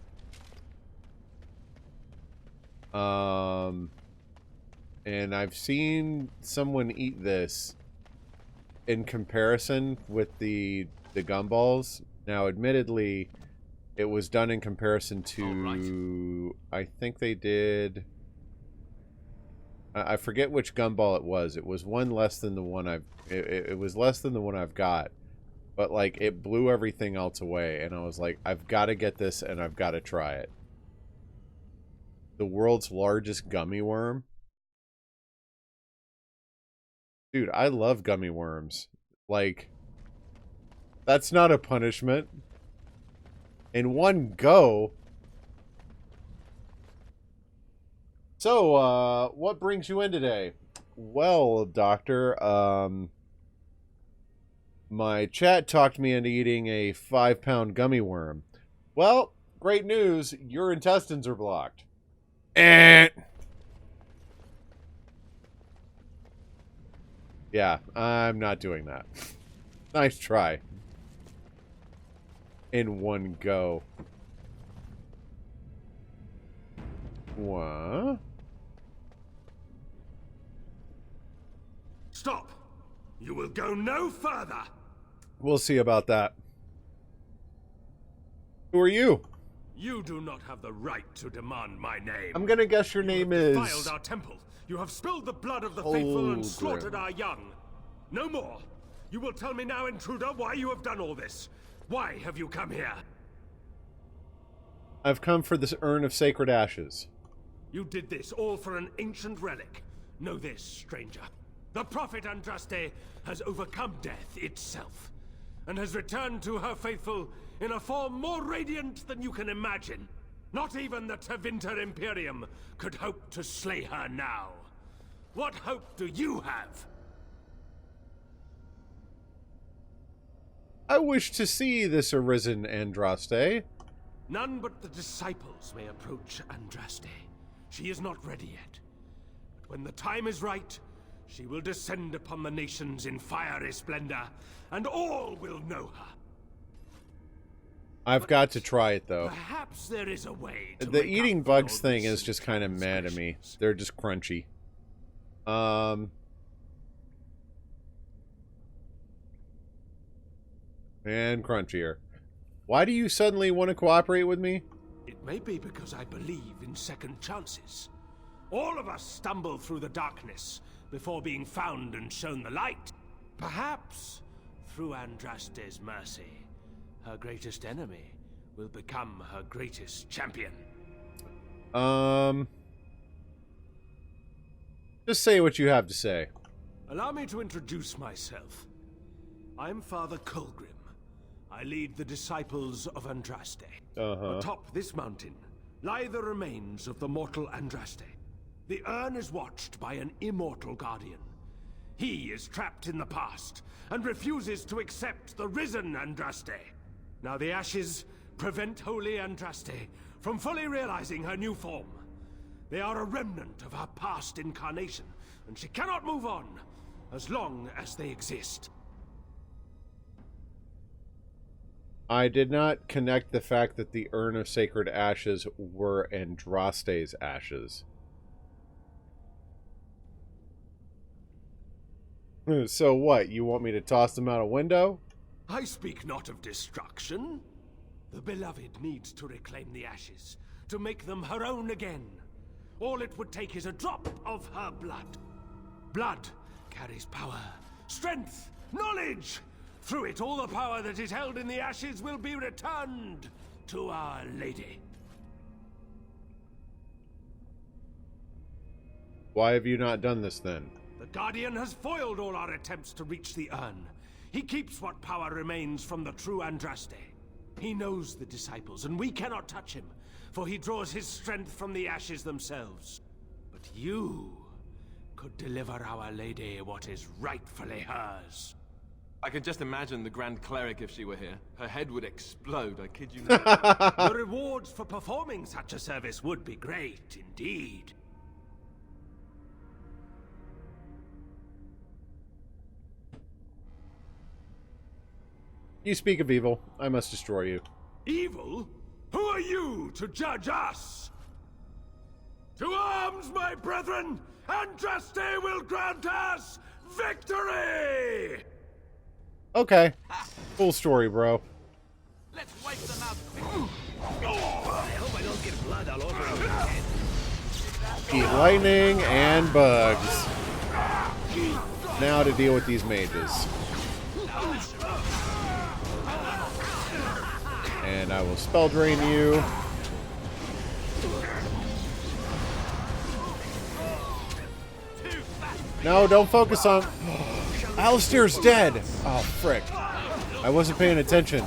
And I've seen someone eat this in comparison with the gumballs. Now, admittedly, it was done in comparison to, I think they did, I forget which gumball it was. It was one less than the one it was less than the one I've got, But, like, it blew everything else away. And I was like, I've got to get this and I've got to try it. The world's largest gummy worm. Dude, I love gummy worms. Like, that's not a punishment. In one go. So, what brings you in today? Well, Doctor, my chat talked me into eating a 5-pound gummy worm. Well, great news. Your intestines are blocked. Yeah, I'm not doing that. Nice try. In one go. What? Stop! You will go no further! We'll see about that. Who are you? You do not have the right to demand my name. I'm gonna guess your name is... You have defiled our temple. You have spilled the blood of the faithful and slaughtered our young. No more. You will tell me now, intruder, why you have done all this. Why have you come here? I've come for this urn of sacred ashes. You did this all for an ancient relic. Know this, stranger. The prophet Andraste has overcome death itself, and has returned to her faithful in a form more radiant than you can imagine. Not even the Tevinter Imperium could hope to slay her now. What hope do you have? I wish to see this arisen Andraste. None but the disciples may approach Andraste. She is not ready yet. But when the time is right, she will descend upon the nations in fiery splendor, and all will know her. I've got to try it, though. Perhaps there is a way to the eating bugs thing is just kind of mad at me. They're just crunchy. And crunchier. Why do you suddenly want to cooperate with me? It may be because I believe in second chances. All of us stumble through the darkness before being found and shown the light. Perhaps, through Andraste's mercy, her greatest enemy will become her greatest champion. Just say what you have to say. Allow me to introduce myself. I'm Father Colgrim. I lead the disciples of Andraste. Atop this mountain lie the remains of the mortal Andraste. The urn is watched by an immortal guardian. He is trapped in the past and refuses to accept the risen Andraste. Now the ashes prevent Holy Andraste from fully realizing her new form. They are a remnant of her past incarnation, and she cannot move on as long as they exist. I did not connect the fact that the urn of sacred ashes were Andraste's ashes. So what, you want me to toss them out a window? I speak not of destruction. The beloved needs to reclaim the ashes, to make them her own again. All it would take is a drop of her blood. Blood carries power, strength, knowledge. Through it, all the power that is held in the ashes will be returned to Our Lady. Why have you not done this then? The Guardian has foiled all our attempts to reach the urn. He keeps what power remains from the true Andraste. He knows the disciples, and we cannot touch him, for he draws his strength from the ashes themselves. But you could deliver Our Lady what is rightfully hers. I can just imagine the Grand Cleric if she were here. Her head would explode, I kid you not. The rewards for performing such a service would be great, indeed. You speak of evil. I must destroy you. Evil? Who are you to judge us? To arms, my brethren! Andraste will grant us victory! Okay. Full story, bro. Let's wipe them out quickly. I hope I don't get blood all over my head. Eat lightning and bugs. Now to deal with these mages. And I will spell drain you. No, don't focus on... Alistair's dead! Oh, frick. I wasn't paying attention.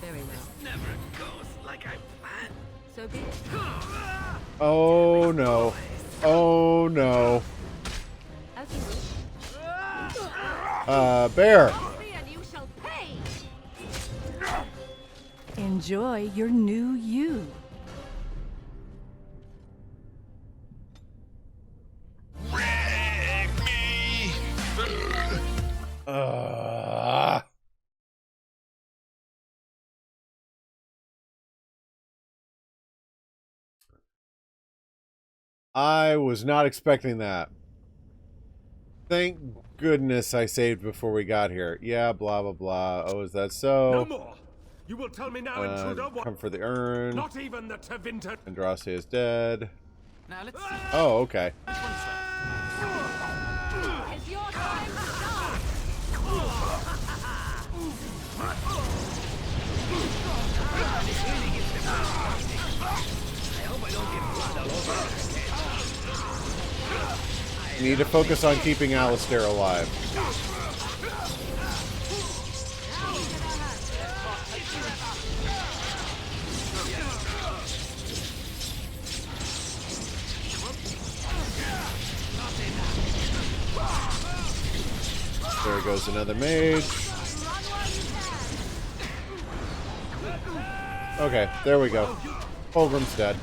Very well. Never goes like I planned. So be it. Oh, no. Oh, no. As you wish. Bear. Enjoy your new you. I was not expecting that. Thank goodness I saved before we got here. Yeah, blah, blah, blah. Oh, is that so? No more. You will tell me now, intruder, what... Come for the urn. Not even the Tevinter... Andraste is dead. Now let's see. Oh, okay. Which one's that? It's your time to shine. You need to focus on keeping Alistair alive. There goes another mage. Okay, there we go. Fulgrim's dead.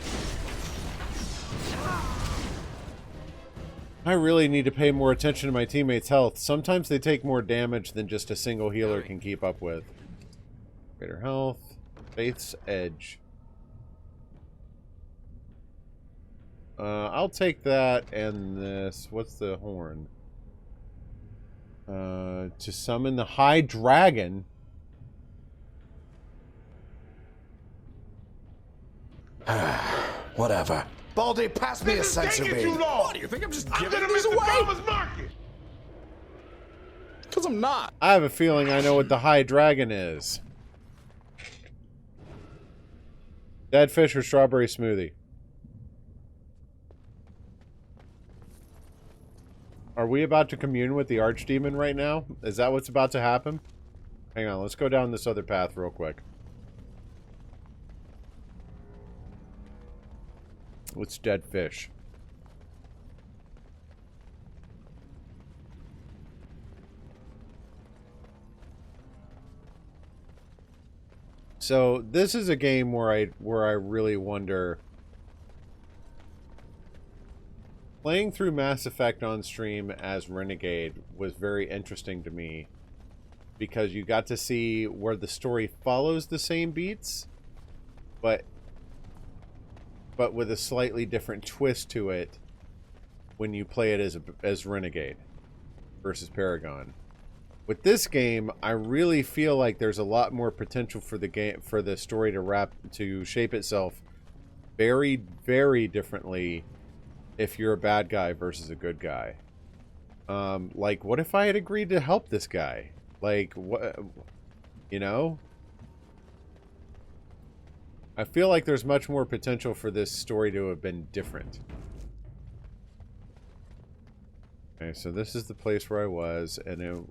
I really need to pay more attention to my teammates' health. Sometimes they take more damage than just a single healer can keep up with. Greater health. Faith's Edge. I'll take that and this. What's the horn? To summon the High Dragon. Whatever. Baldy, pass me a sense of being. What do you think? I'm just giving these away? Because I'm not. I have a feeling I know what the High Dragon is. Dead fish or strawberry smoothie? Are we about to commune with the Archdemon right now? Is that what's about to happen? Hang on, let's go down this other path real quick. What's dead fish? So this is a game where I really wonder. Playing through Mass Effect on stream as Renegade was very interesting to me because you got to see where the story follows the same beats, but with a slightly different twist to it when you play it as Renegade versus Paragon. With this game, I really feel like there's a lot more potential for the story to shape itself very, very differently if you're a bad guy versus a good guy. Like, what if I had agreed to help this guy? Like, what, you know? I feel like there's much more potential for this story to have been different. Okay, so this is the place where I was, and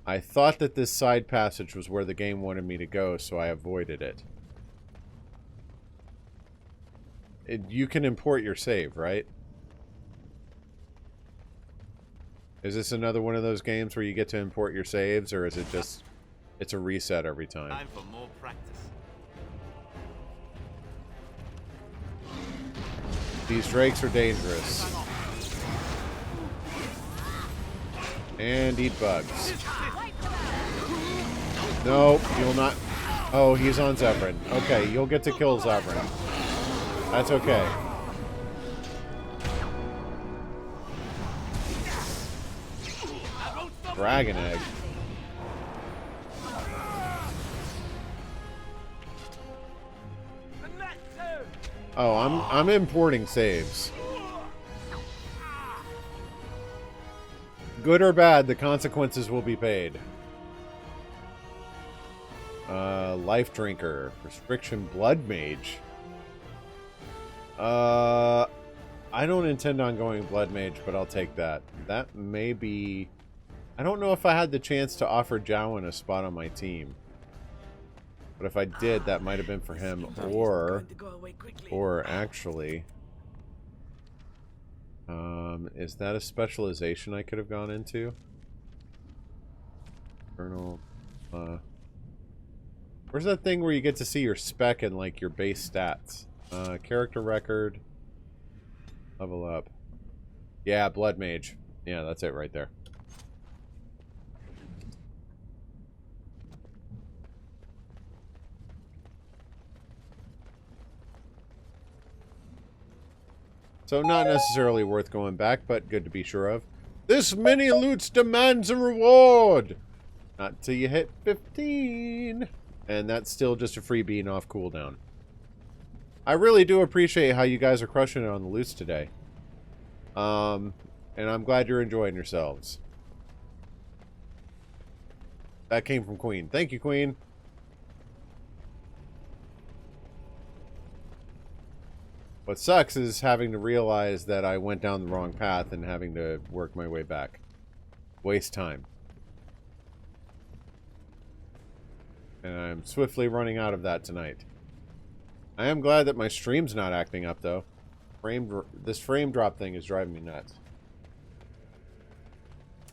I thought that this side passage was where the game wanted me to go, so I avoided it. You can import your save, right? Is this another one of those games where you get to import your saves, or is it just, it's a reset every time? Time for more practice. These drakes are dangerous. And eat bugs. No, you'll not. Oh, he's on Zevran. Okay, you'll get to kill Zevran. That's okay. Dragon egg. Oh, I'm importing saves. Good or bad, the consequences will be paid. Life Drinker. Restriction Blood Mage. I don't intend on going Blood Mage, but I'll take that. That may be... I don't know if I had the chance to offer Jowan a spot on my team. But if I did, that might have been for him. Or actually... is that a specialization I could have gone into? Colonel... where's that thing where you get to see your spec and, like, your base stats? Character record. Level up. Yeah, Blood Mage. Yeah, that's it right there. So not necessarily worth going back, but good to be sure of. This many loots demands a reward! Not till you hit 15. And that's still just a free bean off cooldown. I really do appreciate how you guys are crushing it on the loots today. And I'm glad you're enjoying yourselves. That came from Queen. Thank you, Queen. What sucks is having to realize that I went down the wrong path and having to work my way back. Waste time. And I'm swiftly running out of that tonight. I am glad that my stream's not acting up, though. This frame drop thing is driving me nuts.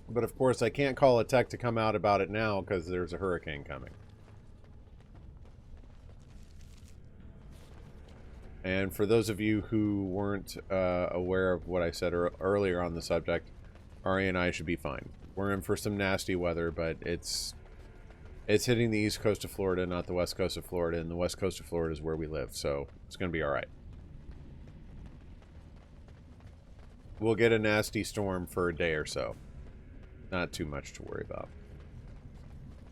But of course, I can't call a tech to come out about it now because there's a hurricane coming. And for those of you who weren't aware of what I said earlier on the subject, Ari and I should be fine. We're in for some nasty weather, but it's hitting the east coast of Florida, not the west coast of Florida, and the west coast of Florida is where we live, so it's going to be alright. We'll get a nasty storm for a day or so. Not too much to worry about.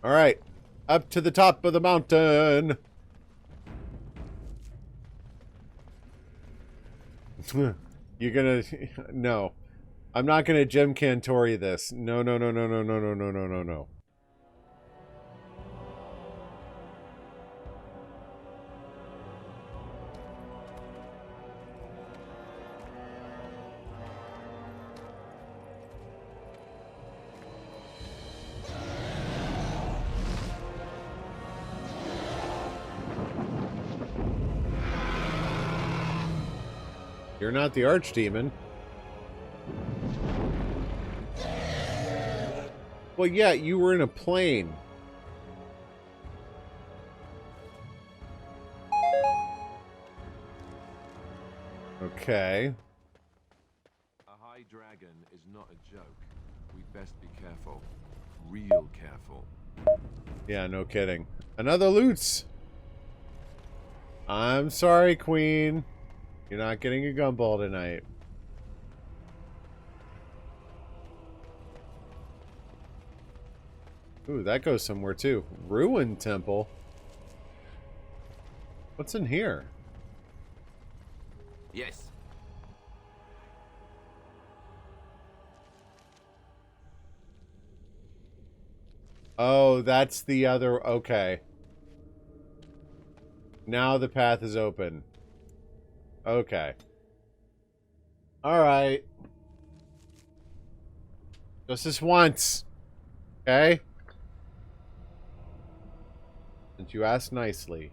Alright, up to the top of the mountain! You're gonna... No. I'm not gonna Jim Cantori this. No, no, no, no, no, no, no, no, no, no, no. You're not the archdemon. Well, yeah, you were in a plane. Okay. A high dragon is not a joke. We'd best be careful. Real careful. Yeah, no kidding. Another loot. I'm sorry, Queen. You're not getting a gumball tonight. Ooh, that goes somewhere too. Ruined Temple. What's in here? Yes. Oh, that's the other... Okay. Now the path is open. Okay. Alright. Just this once. Okay? Since you asked nicely.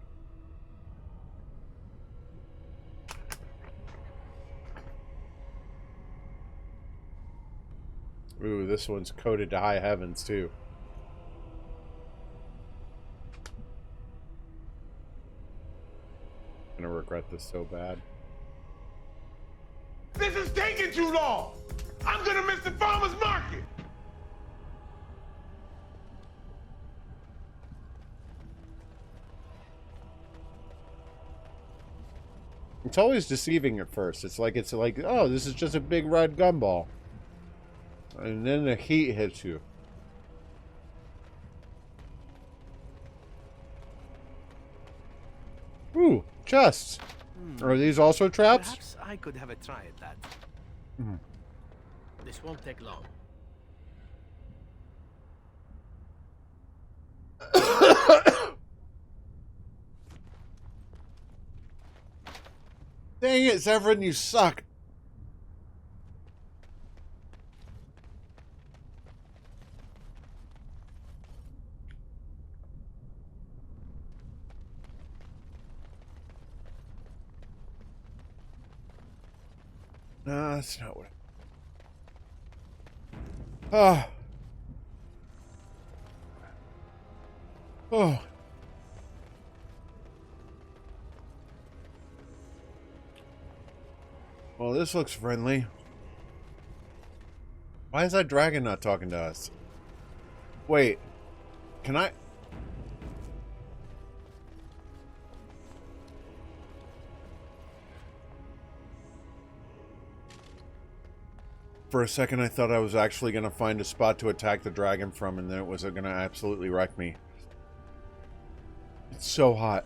Ooh, this one's coded to high heavens, too. I'm gonna regret this so bad. This is taking too long! I'm gonna miss the farmer's market! It's always deceiving at first. It's like, oh, this is just a big red gumball. And then the heat hits you. Ooh, chests. Are these also traps? Perhaps I could have a try at that. This won't take long. Dang it, Zevran, you suck. No, that's not what. Ah. Oh. Well, this looks friendly. Why is that dragon not talking to us? Wait. Can I... For a second, I thought I was actually going to find a spot to attack the dragon from, and then it was going to absolutely wreck me. It's so hot.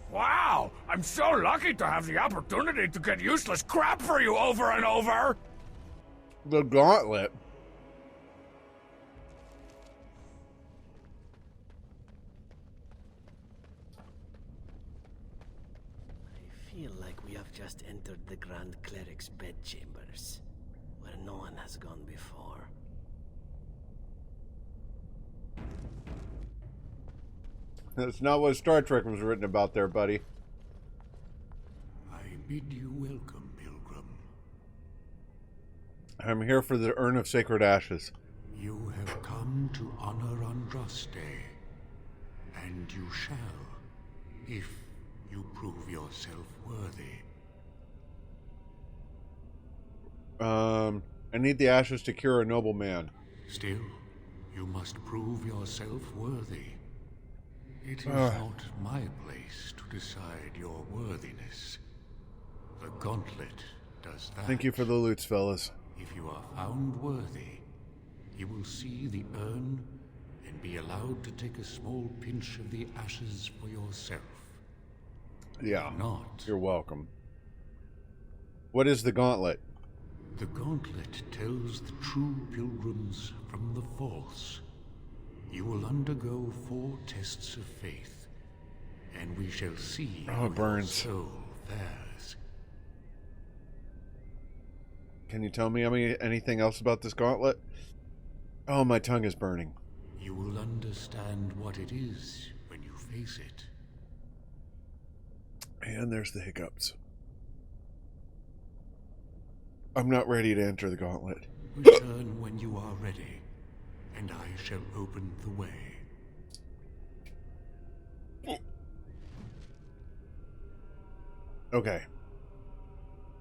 Wow! I'm so lucky to have the opportunity to get useless crap for you over and over! The gauntlet. I feel like we have just entered the Grand Cleric's bedchambers, where no one has gone before. That's not what Star Trek was written about there, buddy. I bid you welcome, Pilgrim. I'm here for the Urn of Sacred Ashes. You have come to honor Andraste, and you shall, if you prove yourself worthy. I need the ashes to cure a noble man. Still, you must prove yourself worthy. It is not my place to decide your worthiness. The gauntlet does that. Thank you for the loots, fellas. If you are found worthy, you will see the urn and be allowed to take a small pinch of the ashes for yourself. Yeah. If not, you're welcome. What is the gauntlet? The gauntlet tells the true pilgrims from the false. You will undergo 4 tests of faith, and we shall see how it burns. Soul fares. Can you tell me anything else about this gauntlet? Oh, my tongue is burning. You will understand what it is when you face it. And there's the hiccups. I'm not ready to enter the gauntlet. Return when you are ready, and I shall open the way. Okay.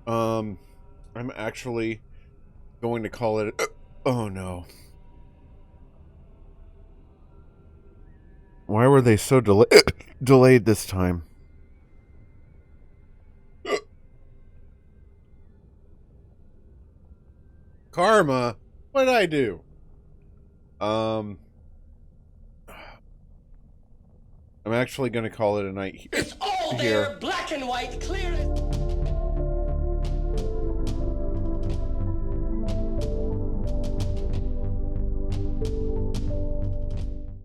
I'm actually going to call it... Oh, no. Why were they so delayed this time? Karma? What did I do? I'm actually going to call it a night It's all here. there, black and white, clear as...